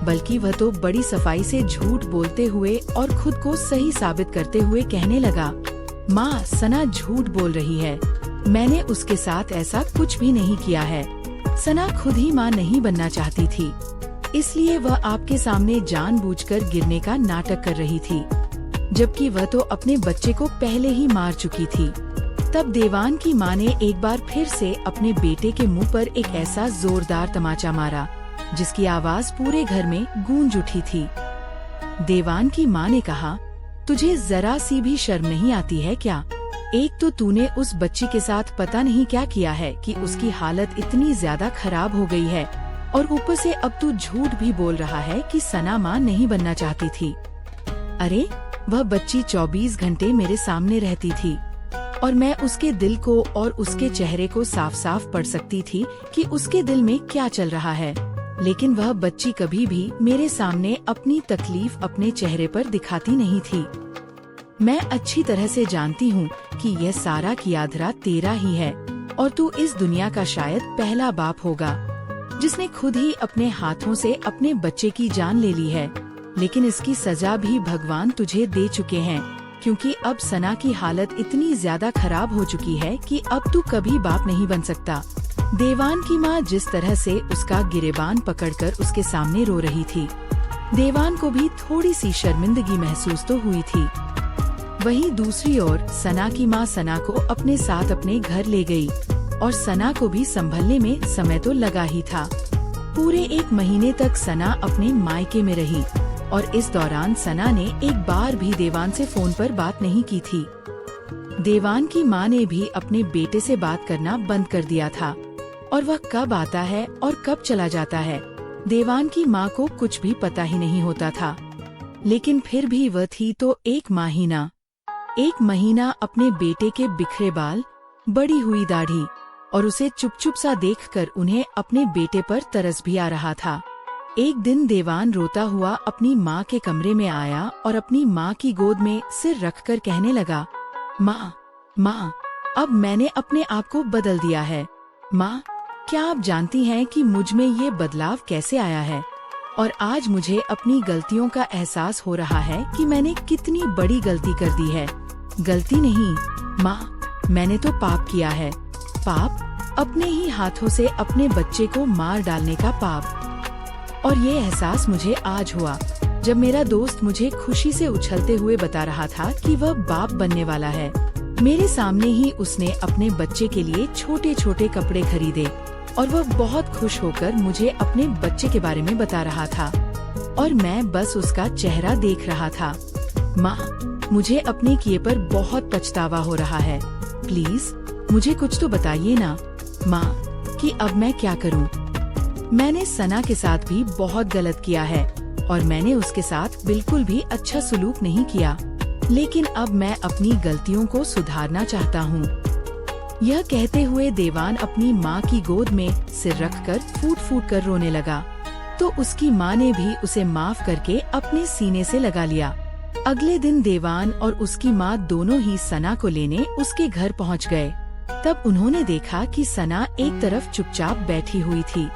बल्कि वह तो बड़ी सफाई से झूठ बोलते हुए और खुद को सही साबित करते हुए कहने लगा, माँ, सना झूठ बोल रही है, मैंने उसके साथ ऐसा कुछ भी नहीं किया है। सना खुद ही माँ नहीं बनना चाहती थी, इसलिए वह आपके सामने जानबूझकर गिरने का नाटक कर रही थी, जबकि वह तो अपने बच्चे को पहले ही मार चुकी थी। तब देवान की माँ ने एक बार फिर से अपने बेटे के मुंह पर एक ऐसा जोरदार तमाचा मारा, जिसकी आवाज पूरे घर में गूंज उठी थी। देवान की माँ ने कहा, तुझे जरा सी भी शर्म नहीं आती है क्या? एक तो तूने उस बच्ची के साथ पता नहीं क्या किया है कि उसकी हालत इतनी ज्यादा खराब हो गई है, और ऊपर से अब तू झूठ भी बोल रहा है कि सना माँ नहीं बनना चाहती थी। अरे, वह बच्ची 24 घंटे मेरे सामने रहती थी और मैं उसके दिल को और उसके चेहरे को साफ साफ पढ़ सकती थी कि उसके दिल में क्या चल रहा है, लेकिन वह बच्ची कभी भी मेरे सामने अपनी तकलीफ अपने चेहरे पर दिखाती नहीं थी। मैं अच्छी तरह से जानती हूँ कि यह सारा किया धरा तेरा ही है और तू इस दुनिया का शायद पहला बाप होगा जिसने खुद ही अपने हाथों से अपने बच्चे की जान ले ली है, लेकिन इसकी सजा भी भगवान तुझे दे चुके हैं, क्योंकि अब सना की हालत इतनी ज्यादा खराब हो चुकी है कि अब तू कभी बाप नहीं बन सकता। देवान की माँ जिस तरह से उसका गिरेबान पकड़कर उसके सामने रो रही थी, देवान को भी थोड़ी सी शर्मिंदगी महसूस तो हुई थी। वहीं दूसरी ओर सना की माँ सना को अपने साथ अपने घर ले गई और सना को भी संभलने में समय तो लगा ही था। पूरे 1 महीने तक सना अपने मायके में रही और इस दौरान सना ने एक बार भी देवान से फोन पर बात नहीं की थी। देवान की माँ ने भी अपने बेटे से बात करना बंद कर दिया था और वह कब आता है और कब चला जाता है, देवान की माँ को कुछ भी पता ही नहीं होता था। लेकिन फिर भी वह थी तो 1 महीना, 1 महीना अपने बेटे के बिखरे बाल, बड़ी हुई दाढ़ी और उसे चुप चुप सा देखकर उन्हें अपने बेटे पर तरस भी आ रहा था। एक दिन देवान रोता हुआ अपनी माँ के कमरे में आया और अपनी माँ की गोद में सिर रखकर कहने लगा, माँ, अब मैंने अपने आप को बदल दिया है। माँ, क्या आप जानती हैं कि मुझ में ये बदलाव कैसे आया है? और आज मुझे अपनी गलतियों का एहसास हो रहा है कि मैंने कितनी बड़ी गलती कर दी है। गलती नहीं माँ, मैंने तो पाप किया है। पाप, अपने ही हाथों से अपने बच्चे को मार डालने का पाप। और ये एहसास मुझे आज हुआ जब मेरा दोस्त मुझे खुशी से उछलते हुए बता रहा था कि वह बाप बनने वाला है। मेरे सामने ही उसने अपने बच्चे के लिए छोटे छोटे कपड़े खरीदे और वह बहुत खुश होकर मुझे अपने बच्चे के बारे में बता रहा था और मैं बस उसका चेहरा देख रहा था। माँ, मुझे अपने किए पर बहुत पछतावा हो रहा है। प्लीज मुझे कुछ तो बताइए ना माँ कि अब मैं क्या करूँ। मैंने सना के साथ भी बहुत गलत किया है और मैंने उसके साथ बिल्कुल भी अच्छा सलूक नहीं किया, लेकिन अब मैं अपनी गलतियों को सुधारना चाहता हूँ। यह कहते हुए देवान अपनी माँ की गोद में सिर रखकर फूट फूट कर रोने लगा, तो उसकी माँ ने भी उसे माफ करके अपने सीने से लगा लिया। अगले दिन देवान और उसकी माँ दोनों ही सना को लेने उसके घर पहुँच गए। तब उन्होंने देखा कि सना एक तरफ चुपचाप बैठी हुई थी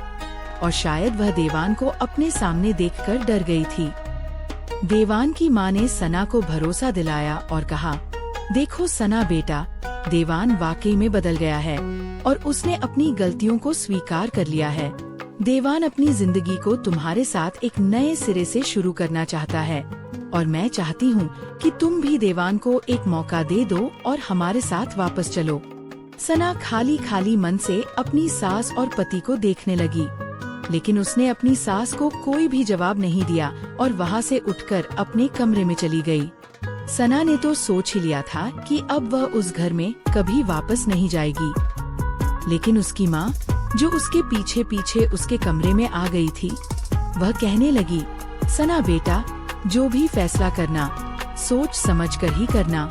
और शायद वह देवान को अपने सामने देखकर डर गई थी। देवान की माँ ने सना को भरोसा दिलाया और कहा, देखो सना बेटा, देवान वाकई में बदल गया है और उसने अपनी गलतियों को स्वीकार कर लिया है। देवान अपनी जिंदगी को तुम्हारे साथ एक नए सिरे से शुरू करना चाहता है और मैं चाहती हूँ कि तुम भी देवान को एक मौका दे दो और हमारे साथ वापस चलो। सना खाली खाली मन से अपनी सास और पति को देखने लगी, लेकिन उसने अपनी सास को कोई भी जवाब नहीं दिया और वहाँ से उठकर अपने कमरे में चली गई। सना ने तो सोच ही लिया था कि अब वह उस घर में कभी वापस नहीं जाएगी, लेकिन उसकी माँ, जो उसके पीछे पीछे उसके कमरे में आ गई थी, वह कहने लगी, सना बेटा, जो भी फैसला करना सोच समझ कर ही करना।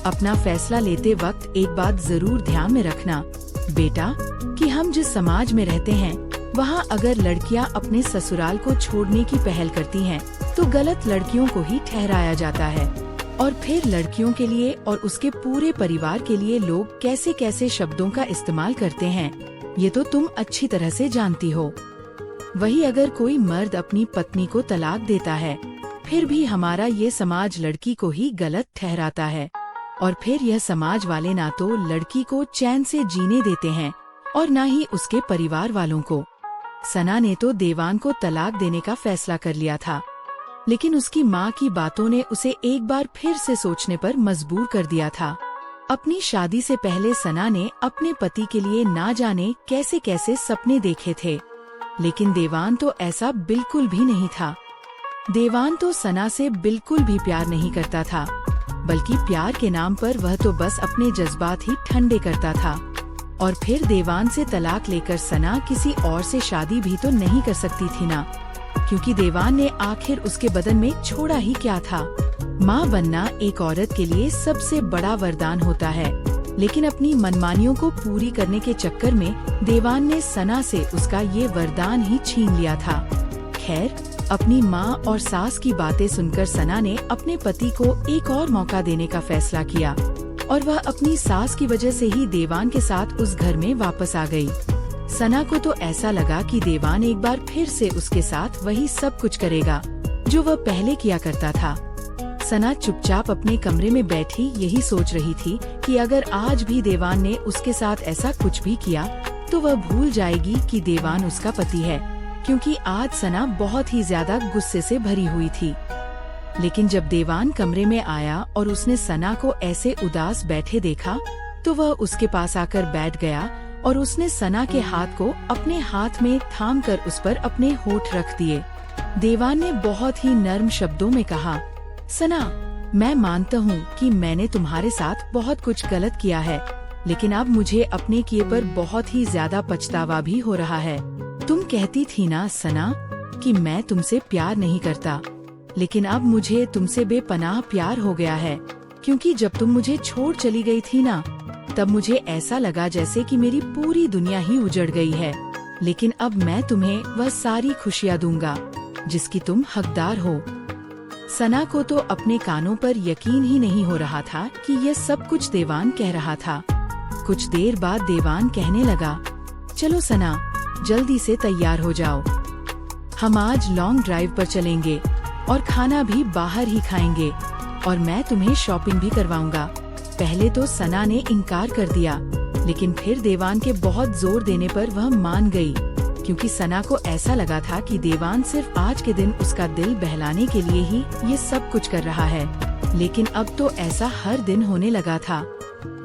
अपना फैसला लेते वक्त एक बात जरूर ध्यान में रखना बेटा कि हम जिस समाज में रहते हैं वहाँ अगर लड़कियाँ अपने ससुराल को छोड़ने की पहल करती हैं, तो गलत लड़कियों को ही ठहराया जाता है और फिर लड़कियों के लिए और उसके पूरे परिवार के लिए लोग कैसे कैसे शब्दों का इस्तेमाल करते हैं, ये तो तुम अच्छी तरह से जानती हो। वही अगर कोई मर्द अपनी पत्नी को तलाक देता है, फिर भी हमारा ये समाज लड़की को ही गलत ठहराता है और फिर यह समाज वाले ना तो लड़की को चैन से जीने देते हैं और ना ही उसके परिवार वालों को। सना ने तो देवान को तलाक देने का फैसला कर लिया था, लेकिन उसकी माँ की बातों ने उसे एक बार फिर से सोचने पर मजबूर कर दिया था। अपनी शादी से पहले सना ने अपने पति के लिए ना जाने कैसे कैसे सपने देखे थे, लेकिन देवान तो ऐसा बिल्कुल भी नहीं था। देवान तो सना से बिल्कुल भी प्यार नहीं करता था, बल्कि प्यार के नाम पर वह तो बस अपने जज्बात ही ठंडे करता था। और फिर देवान से तलाक लेकर सना किसी और से शादी भी तो नहीं कर सकती थी ना, क्योंकि देवान ने आखिर उसके बदन में छोड़ा ही क्या था। माँ बनना एक औरत के लिए सबसे बड़ा वरदान होता है, लेकिन अपनी मनमानियों को पूरी करने के चक्कर में देवान ने सना से उसका ये वरदान ही छीन लिया था। खैर, अपनी माँ और सास की बातें सुनकर सना ने अपने पति को एक और मौका देने का फैसला किया और वह अपनी सास की वजह से ही देवान के साथ उस घर में वापस आ गई। सना को तो ऐसा लगा कि देवान एक बार फिर से उसके साथ वही सब कुछ करेगा जो वह पहले किया करता था। सना चुपचाप अपने कमरे में बैठी यही सोच रही थी कि अगर आज भी देवान ने उसके साथ ऐसा कुछ भी किया तो वह भूल जाएगी कि देवान उसका पति है, क्योंकि आज सना बहुत ही ज्यादा गुस्से से भरी हुई थी। लेकिन जब देवान कमरे में आया और उसने सना को ऐसे उदास बैठे देखा, तो वह उसके पास आकर बैठ गया और उसने सना के हाथ को अपने हाथ में थामकर उस पर अपने होठ रख दिए। देवान ने बहुत ही नर्म शब्दों में कहा, सना, मैं मानता हूँ कि मैंने तुम्हारे साथ बहुत कुछ गलत किया है, लेकिन अब मुझे अपने किए पर बहुत ही ज्यादा पछतावा भी हो रहा है। तुम कहती थी ना सना कि मैं तुमसे प्यार नहीं करता, लेकिन अब मुझे तुमसे बेपनाह प्यार हो गया है, क्योंकि जब तुम मुझे छोड़ चली गई थी ना, तब मुझे ऐसा लगा जैसे कि मेरी पूरी दुनिया ही उजड़ गई है। लेकिन अब मैं तुम्हें वह सारी खुशियाँ दूंगा जिसकी तुम हकदार हो। सना को तो अपने कानों पर यकीन ही नहीं हो रहा था कि यह सब कुछ देवान कह रहा था। कुछ देर बाद देवान कहने लगा, चलो सना, जल्दी से तैयार हो जाओ, हम आज लॉन्ग ड्राइव पर चलेंगे और खाना भी बाहर ही खाएंगे और मैं तुम्हें शॉपिंग भी करवाऊंगा। पहले तो सना ने इनकार कर दिया, लेकिन फिर देवान के बहुत जोर देने पर वह मान गई, क्योंकि सना को ऐसा लगा था कि देवान सिर्फ आज के दिन उसका दिल बहलाने के लिए ही ये सब कुछ कर रहा है। लेकिन अब तो ऐसा हर दिन होने लगा था।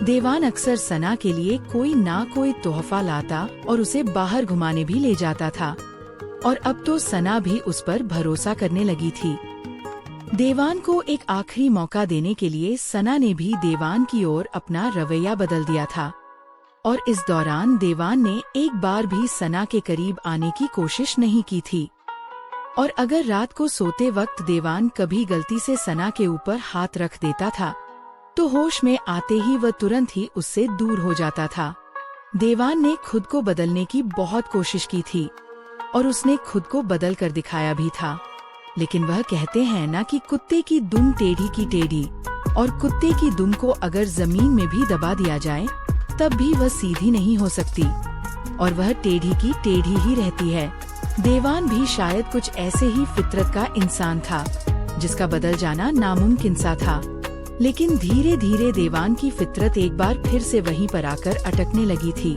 देवान अक्सर सना के लिए कोई ना कोई तोहफा लाता और उसे बाहर घुमाने भी ले जाता था, और अब तो सना भी उस पर भरोसा करने लगी थी। देवान को एक आखिरी मौका देने के लिए सना ने भी देवान की ओर अपना रवैया बदल दिया था, और इस दौरान देवान ने एक बार भी सना के करीब आने की कोशिश नहीं की थी। और अगर रात को सोते वक्त देवान कभी गलती से सना के ऊपर हाथ रख देता था, तो होश में आते ही वह तुरंत ही उससे दूर हो जाता था। देवान ने खुद को बदलने की बहुत कोशिश की थी, और उसने खुद को बदल कर दिखाया भी था, लेकिन वह कहते हैं ना कि कुत्ते की दुम टेढ़ी की टेढ़ी, और कुत्ते की दुम को अगर जमीन में भी दबा दिया जाए तब भी वह सीधी नहीं हो सकती, और वह टेढ़ी की टेढ़ी ही रहती है। देवान भी शायद कुछ ऐसे ही फितरत का इंसान था, जिसका बदल जाना नामुमकिन सा था। लेकिन धीरे धीरे देवान की फितरत एक बार फिर से वहीं पर आकर अटकने लगी थी,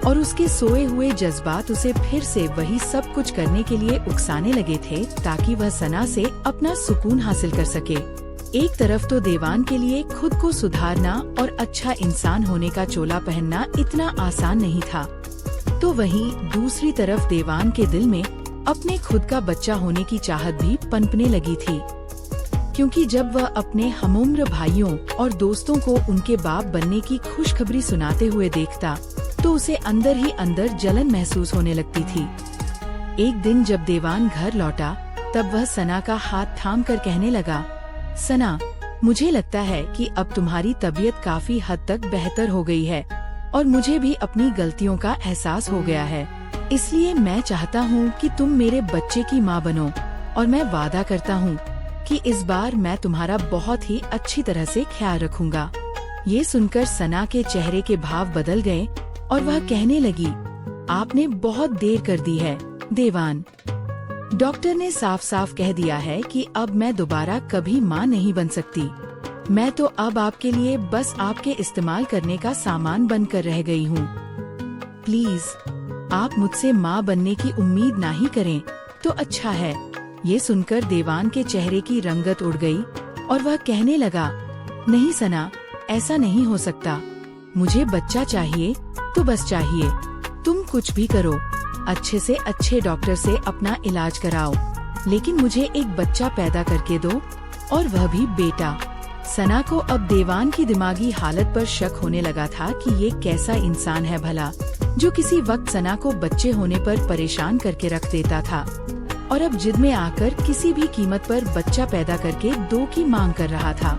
और उसके सोए हुए जज्बात उसे फिर से वही सब कुछ करने के लिए उकसाने लगे थे, ताकि वह सना से अपना सुकून हासिल कर सके। एक तरफ तो देवान के लिए खुद को सुधारना और अच्छा इंसान होने का चोला पहनना इतना आसान नहीं था, तो वहीं दूसरी तरफ देवान के दिल में अपने खुद का बच्चा होने की चाहत भी पनपने लगी थी, क्योंकि जब वह अपने हमउम्र भाइयों और दोस्तों को उनके बाप बनने की खुशखबरी सुनाते हुए देखता, तो उसे अंदर ही अंदर जलन महसूस होने लगती थी। एक दिन जब देवान घर लौटा, तब वह सना का हाथ थाम कर कहने लगा, सना, मुझे लगता है कि अब तुम्हारी तबीयत काफी हद तक बेहतर हो गई है, और मुझे भी अपनी गलतियों का एहसास हो गया है। इसलिए मैं चाहता हूँ कि तुम मेरे बच्चे की माँ बनो, और मैं वादा करता हूँ कि इस बार मैं तुम्हारा बहुत ही अच्छी तरह से ख्याल रखूंगा। ये सुनकर सना के चेहरे के भाव बदल गए, और वह कहने लगी, आपने बहुत देर कर दी है देवान। डॉक्टर ने साफ साफ कह दिया है कि अब मैं दोबारा कभी माँ नहीं बन सकती। मैं तो अब आपके लिए बस आपके इस्तेमाल करने का सामान बनकर रह गई हूँ। प्लीज आप मुझसे माँ बनने की उम्मीद ना ही करें तो अच्छा है। ये सुनकर देवान के चेहरे की रंगत उड़ गई, और वह कहने लगा, नहीं सना, ऐसा नहीं हो सकता। मुझे बच्चा चाहिए तो बस चाहिए। तुम कुछ भी करो, अच्छे से अच्छे डॉक्टर से अपना इलाज कराओ, लेकिन मुझे एक बच्चा पैदा करके दो, और वह भी बेटा। सना को अब देवान की दिमागी हालत पर शक होने लगा था कि ये कैसा इंसान है भला, जो किसी वक्त सना को बच्चे होने पर परेशान करके रख देता था, और अब जिद में आकर किसी भी कीमत पर बच्चा पैदा करके दो की मांग कर रहा था।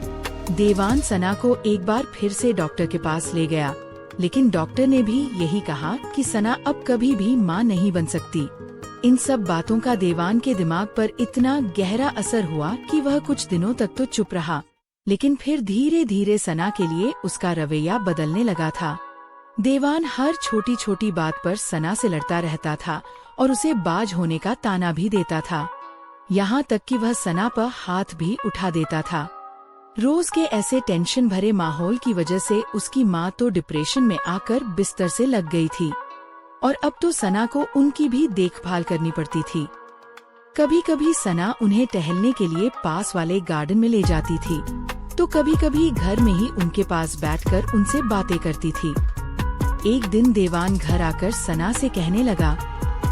देवान सना को एक बार फिर से डॉक्टर के पास ले गया, लेकिन डॉक्टर ने भी यही कहा कि सना अब कभी भी माँ नहीं बन सकती। इन सब बातों का देवान के दिमाग पर इतना गहरा असर हुआ कि वह कुछ दिनों तक तो चुप रहा, लेकिन फिर धीरे धीरे सना के लिए उसका रवैया बदलने लगा था। देवान हर छोटी छोटी बात पर सना से लड़ता रहता था, और उसे बाज होने का ताना भी देता था, यहाँ तक कि वह सना पर हाथ भी उठा देता था। रोज के ऐसे टेंशन भरे माहौल की वजह से उसकी माँ तो डिप्रेशन में आकर बिस्तर से लग गई थी, और अब तो सना को उनकी भी देखभाल करनी पड़ती थी। कभी कभी सना उन्हें टहलने के लिए पास वाले गार्डन में ले जाती थी, तो कभी कभी घर में ही उनके पास बैठकर उनसे बातें करती थी। एक दिन देवान घर आकर सना से कहने लगा,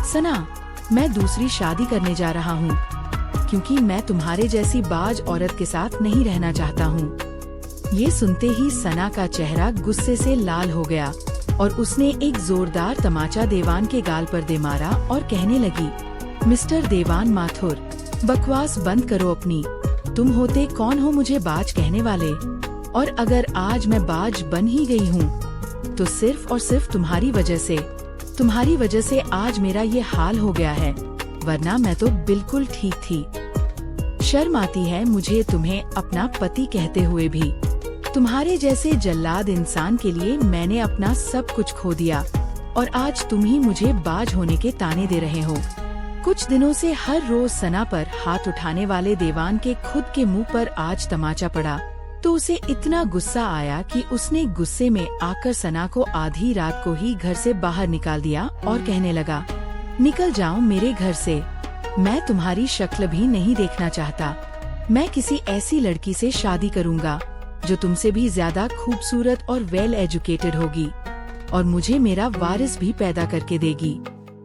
सना, मैं दूसरी शादी करने जा रहा हूँ, क्योंकि मैं तुम्हारे जैसी बाज औरत के साथ नहीं रहना चाहता हूँ। ये सुनते ही सना का चेहरा गुस्से से लाल हो गया, और उसने एक जोरदार तमाचा देवान के गाल पर दे मारा और कहने लगी, मिस्टर देवान माथुर, बकवास बंद करो अपनी। तुम होते कौन हो मुझे बाज कहने वाले? और अगर आज मैं बाज बन ही गई हूँ, तो सिर्फ और सिर्फ तुम्हारी वजह से आज मेरा ये हाल हो गया है, वरना मैं तो बिल्कुल ठीक थी। शर्म आती है मुझे तुम्हें अपना पति कहते हुए भी। तुम्हारे जैसे जल्लाद इंसान के लिए मैंने अपना सब कुछ खो दिया, और आज तुम ही मुझे बाज होने के ताने दे रहे हो। कुछ दिनों से हर रोज सना पर हाथ उठाने वाले देवान के खुद के मुंह पर आज तमाचा पड़ा, तो उसे इतना गुस्सा आया कि उसने गुस्से में आकर सना को आधी रात को ही घर से बाहर निकाल दिया और कहने लगा, निकल जाओ मेरे घर से, मैं तुम्हारी शक्ल भी नहीं देखना चाहता। मैं किसी ऐसी लड़की से शादी करूंगा जो तुमसे भी ज्यादा खूबसूरत और वेल एजुकेटेड होगी और मुझे मेरा वारिस भी पैदा करके देगी।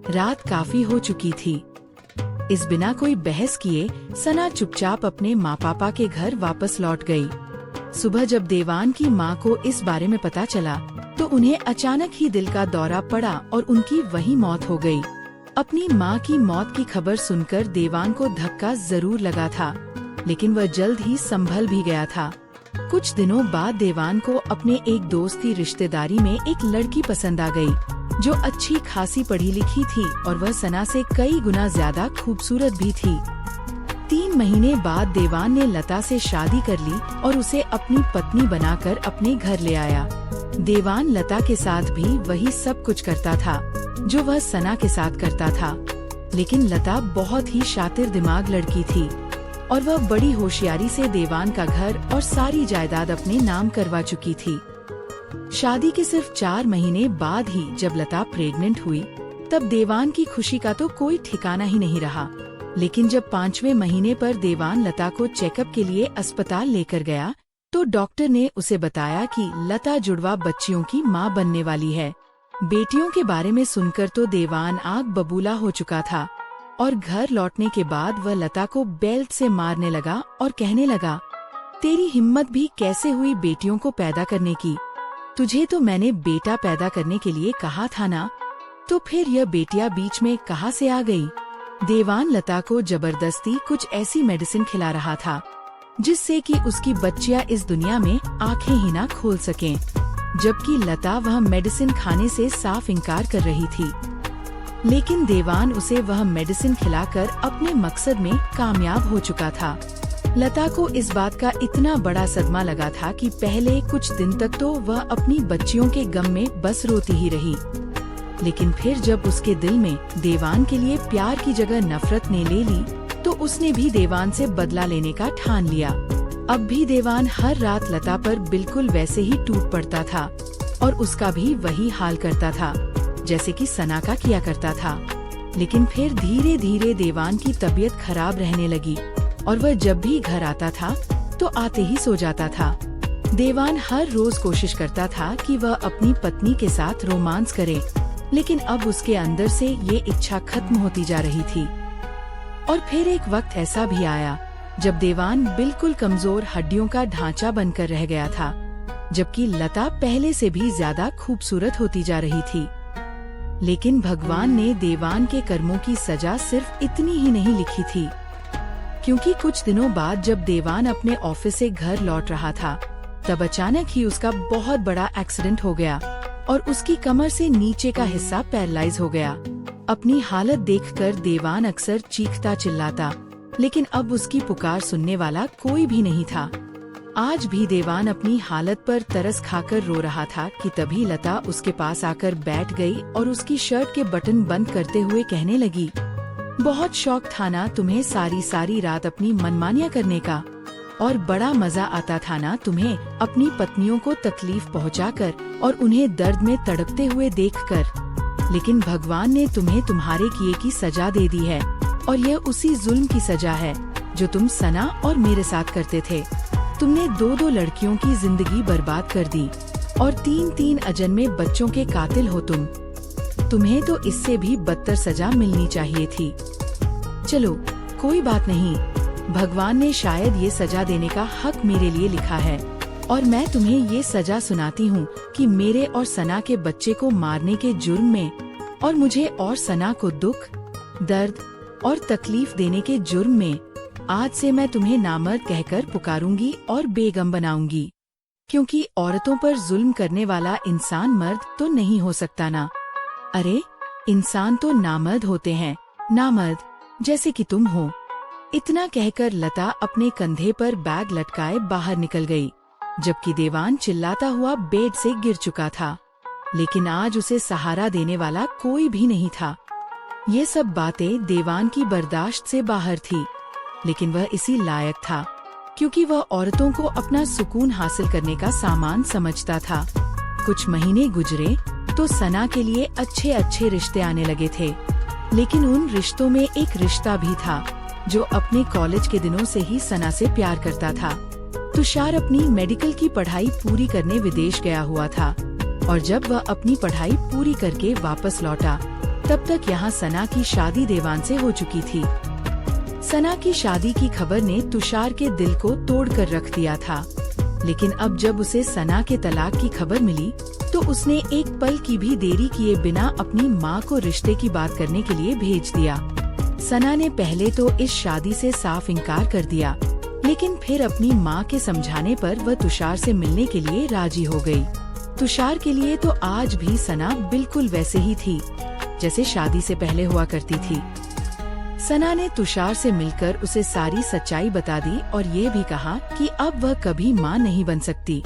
रात काफी हो चुकी थी। इस बिना कोई बहस किए सना चुपचाप अपने माँ पापा के घर वापस लौट गई। सुबह जब देवान की माँ को इस बारे में पता चला तो उन्हें अचानक ही दिल का दौरा पड़ा और उनकी वही मौत हो गई। अपनी माँ की मौत की खबर सुनकर देवान को धक्का जरूर लगा था, लेकिन वह जल्द ही संभल भी गया था। कुछ दिनों बाद देवान को अपने एक दोस्त की रिश्तेदारी में एक लड़की पसंद आ गई जो अच्छी खासी पढ़ी लिखी थी और वह सना से कई गुना ज्यादा खूबसूरत भी थी। 3 महीने बाद देवान ने लता से शादी कर ली और उसे अपनी पत्नी बनाकर अपने घर ले आया। देवान लता के साथ भी वही सब कुछ करता था जो वह सना के साथ करता था, लेकिन लता बहुत ही शातिर दिमाग लड़की थी और वह बड़ी होशियारी से देवान का घर और सारी जायदाद अपने नाम करवा चुकी थी। शादी के सिर्फ 4 महीने बाद ही जब लता प्रेग्नेंट हुई तब देवान की खुशी का तो कोई ठिकाना ही नहीं रहा। लेकिन जब 5वें महीने पर देवान लता को चेकअप के लिए अस्पताल लेकर गया तो डॉक्टर ने उसे बताया कि लता जुड़वा बच्चियों की मां बनने वाली है। बेटियों के बारे में सुनकर तो देवान आग बबूला हो चुका था और घर लौटने के बाद वह लता को बेल्ट से मारने लगा और कहने लगा, तेरी हिम्मत भी कैसे हुई बेटियों को पैदा करने की? तुझे तो मैंने बेटा पैदा करने के लिए कहा था ना, तो फिर यह बेटियां बीच में कहाँ से आ गई? देवान लता को जबरदस्ती कुछ ऐसी मेडिसिन खिला रहा था जिससे कि उसकी बच्चियां इस दुनिया में आंखें ही ना खोल सकें, जबकि लता वह मेडिसिन खाने से साफ इनकार कर रही थी। लेकिन देवान उसे वह मेडिसिन खिलाकर अपने मकसद में कामयाब हो चुका था। लता को इस बात का इतना बड़ा सदमा लगा था कि पहले कुछ दिन तक तो वह अपनी बच्चियों के गम में बस रोती ही रही, लेकिन फिर जब उसके दिल में देवान के लिए प्यार की जगह नफरत ने ले ली तो उसने भी देवान से बदला लेने का ठान लिया। अब भी देवान हर रात लता पर बिल्कुल वैसे ही टूट पड़ता था और उसका भी वही हाल करता था जैसे कि सना का किया करता था। लेकिन फिर धीरे धीरे देवान की तबीयत खराब रहने लगी और वह जब भी घर आता था तो आते ही सो जाता था। देवान हर रोज कोशिश करता था कि वह अपनी पत्नी के साथ रोमांस करे, लेकिन अब उसके अंदर से ये इच्छा खत्म होती जा रही थी। और फिर एक वक्त ऐसा भी आया जब देवान बिल्कुल कमजोर हड्डियों का ढांचा बनकर रह गया था, जबकि लता पहले से भी ज्यादा खूबसूरत होती जा रही थी। लेकिन भगवान ने देवान के कर्मों की सजा सिर्फ इतनी ही नहीं लिखी थी, क्योंकि कुछ दिनों बाद जब देवान अपने ऑफिस से घर लौट रहा था तब अचानक ही उसका बहुत बड़ा एक्सीडेंट हो गया और उसकी कमर से नीचे का हिस्सा पैरालाइज हो गया। अपनी हालत देखकर देवान अक्सर चीखता चिल्लाता, लेकिन अब उसकी पुकार सुनने वाला कोई भी नहीं था। आज भी देवान अपनी हालत पर तरस खाकर रो रहा था कि तभी लता उसके पास आकर बैठ गई और उसकी शर्ट के बटन बंद करते हुए कहने लगी, बहुत शौक था ना तुम्हें सारी रात अपनी मनमानियां करने का, और बड़ा मजा आता था ना तुम्हें अपनी पत्नियों को तकलीफ पहुंचाकर और उन्हें दर्द में तड़पते हुए देखकर। लेकिन भगवान ने तुम्हें तुम्हारे किए की सजा दे दी है और यह उसी जुल्म की सजा है जो तुम सना और मेरे साथ करते थे। तुमने 2 लड़कियों की जिंदगी बर्बाद कर दी और 3 अजन्मे बच्चों के कातिल हो तुम। तुम्हें तो इससे भी बदतर सजा मिलनी चाहिए थी। चलो कोई बात नहीं, भगवान ने शायद ये सजा देने का हक मेरे लिए लिखा है और मैं तुम्हें ये सजा सुनाती हूँ कि मेरे और सना के बच्चे को मारने के जुर्म में और मुझे और सना को दुख, दर्द और तकलीफ देने के जुर्म में आज से मैं तुम्हें नामर्द कहकर पुकारूंगी और बेगम बनाऊंगी, क्योंकि औरतों पर जुल्म करने वाला इंसान मर्द तो नहीं हो सकता ना। अरे इंसान तो नामर्द होते हैं, नामर्द जैसे कि तुम हो। इतना कहकर लता अपने कंधे पर बैग लटकाए बाहर निकल गई, जबकि देवान चिल्लाता हुआ बेड से गिर चुका था, लेकिन आज उसे सहारा देने वाला कोई भी नहीं था। ये सब बातें देवान की बर्दाश्त से बाहर थी, लेकिन वह इसी लायक था। क्योंकि वह औरतों को अपना सुकून हासिल करने का सामान समझता था। कुछ महीने गुजरे तो सना के लिए अच्छे अच्छे रिश्ते आने लगे थे, लेकिन उन रिश्तों में एक रिश्ता भी था जो अपने कॉलेज के दिनों से ही सना से प्यार करता था। तुषार अपनी मेडिकल की पढ़ाई पूरी करने विदेश गया हुआ था और जब वह अपनी पढ़ाई पूरी करके वापस लौटा तब तक यहाँ सना की शादी देवान से हो चुकी थी। सना की शादी की खबर ने तुषार के दिल को तोड़कर रख दिया था, लेकिन अब जब उसे सना के तलाक की खबर मिली तो उसने एक पल की भी देरी किए बिना अपनी माँ को रिश्ते की बात करने के लिए भेज दिया। सना ने पहले तो इस शादी से साफ इनकार कर दिया, लेकिन फिर अपनी माँ के समझाने पर वह तुषार से मिलने के लिए राजी हो गई। तुषार के लिए तो आज भी सना बिल्कुल वैसे ही थी जैसे शादी से पहले हुआ करती थी। सना ने तुषार से मिलकर उसे सारी सच्चाई बता दी और ये भी कहा कि अब वह कभी माँ नहीं बन सकती,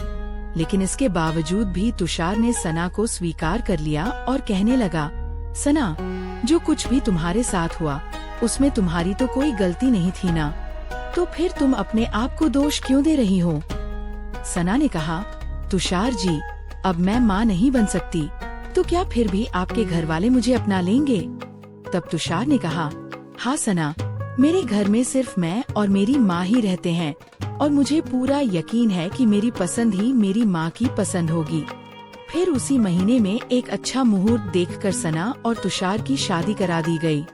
लेकिन इसके बावजूद भी तुषार ने सना को स्वीकार कर लिया और कहने लगा, सना, जो कुछ भी तुम्हारे साथ हुआ उसमें तुम्हारी तो कोई गलती नहीं थी ना, तो फिर तुम अपने आप को दोष क्यों दे रही हो? सना ने कहा, तुषार जी, अब मैं माँ नहीं बन सकती तो क्या फिर भी आपके घर वाले मुझे अपना लेंगे? तब तुषार ने कहा, हाँ सना, मेरे घर में सिर्फ मैं और मेरी माँ ही रहते हैं और मुझे पूरा यकीन है कि मेरी पसंद ही मेरी माँ की पसंद होगी। फिर उसी महीने में एक अच्छा मुहूर्त देखकर सना और तुषार की शादी करा दी गई।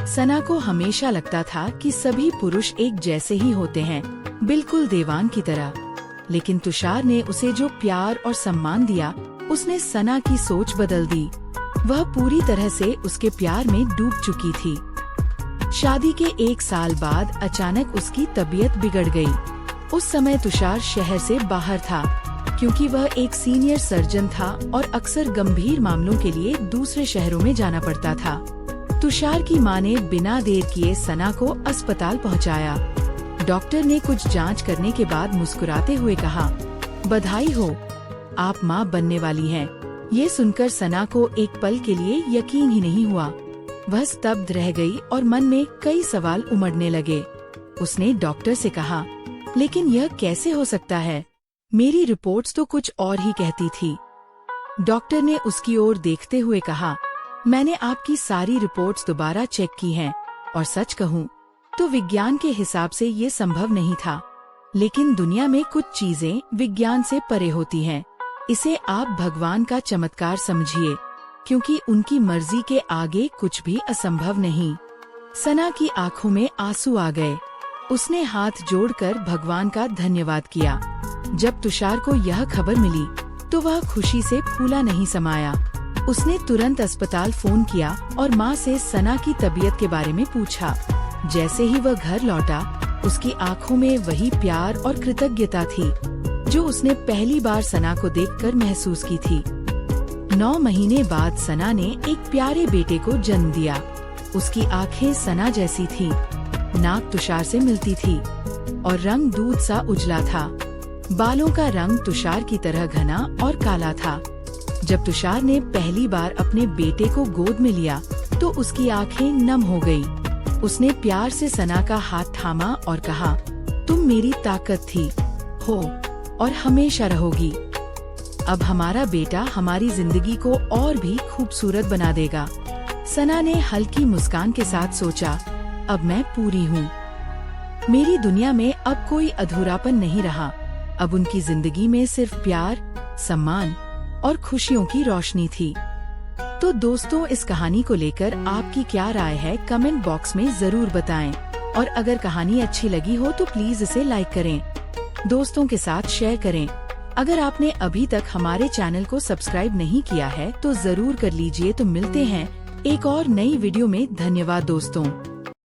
सना को हमेशा लगता था कि सभी पुरुष एक जैसे ही होते हैं, बिल्कुल देवान की तरह, लेकिन तुषार ने उसे जो प्यार और सम्मान दिया उसने सना की सोच बदल दी। वह पूरी तरह से उसके प्यार में डूब चुकी थी। शादी के 1 साल बाद अचानक उसकी तबीयत बिगड़ गई। उस समय तुषार शहर से बाहर था क्योंकि वह एक सीनियर सर्जन था और अक्सर गंभीर मामलों के लिए दूसरे शहरों में जाना पड़ता था। तुषार की मां ने बिना देर किए सना को अस्पताल पहुंचाया। डॉक्टर ने कुछ जांच करने के बाद मुस्कुराते हुए कहा, बधाई हो, आप मां बनने वाली हैं। ये सुनकर सना को एक पल के लिए यकीन ही नहीं हुआ। वह स्तब्ध रह गई और मन में कई सवाल उमड़ने लगे। उसने डॉक्टर से कहा, लेकिन यह कैसे हो सकता है? मेरी रिपोर्ट्स तो कुछ और ही कहती थी। डॉक्टर ने उसकी ओर देखते हुए कहा, मैंने आपकी सारी रिपोर्ट्स दोबारा चेक की हैं और सच कहूँ तो विज्ञान के हिसाब से ये संभव नहीं था, लेकिन दुनिया में कुछ चीजें विज्ञान से परे होती हैं। इसे आप भगवान का चमत्कार समझिए, क्योंकि उनकी मर्जी के आगे कुछ भी असंभव नहीं। सना की आंखों में आंसू आ गए। उसने हाथ जोड़कर भगवान का धन्यवाद किया। जब तुषार को यह खबर मिली तो वह खुशी से फूला नहीं समाया। उसने तुरंत अस्पताल फोन किया और माँ से सना की तबीयत के बारे में पूछा। जैसे ही वह घर लौटा, उसकी आंखों में वही प्यार और कृतज्ञता थी जो उसने पहली बार सना को देखकर महसूस की थी। 9 महीने बाद सना ने एक प्यारे बेटे को जन्म दिया। उसकी आंखें सना जैसी थी, नाक तुषार से मिलती थी और रंग दूध सा उजला था। बालों का रंग तुषार की तरह घना और काला था। जब तुषार ने पहली बार अपने बेटे को गोद में लिया तो उसकी आंखें नम हो गई। उसने प्यार से सना का हाथ थामा और कहा, तुम मेरी ताकत थी, हो और हमेशा रहोगी। अब हमारा बेटा हमारी जिंदगी को और भी खूबसूरत बना देगा। सना ने हल्की मुस्कान के साथ सोचा, अब मैं पूरी हूँ। मेरी दुनिया में अब कोई अधूरापन नहीं रहा। अब उनकी जिंदगी में सिर्फ प्यार, सम्मान और खुशियों की रोशनी थी। तो दोस्तों, इस कहानी को लेकर आपकी क्या राय है कमेंट बॉक्स में जरूर बताएं। और अगर कहानी अच्छी लगी हो तो प्लीज इसे लाइक करें, दोस्तों के साथ शेयर करें। अगर आपने अभी तक हमारे चैनल को सब्सक्राइब नहीं किया है तो जरूर कर लीजिए। तो मिलते हैं एक और नई वीडियो में। धन्यवाद दोस्तों।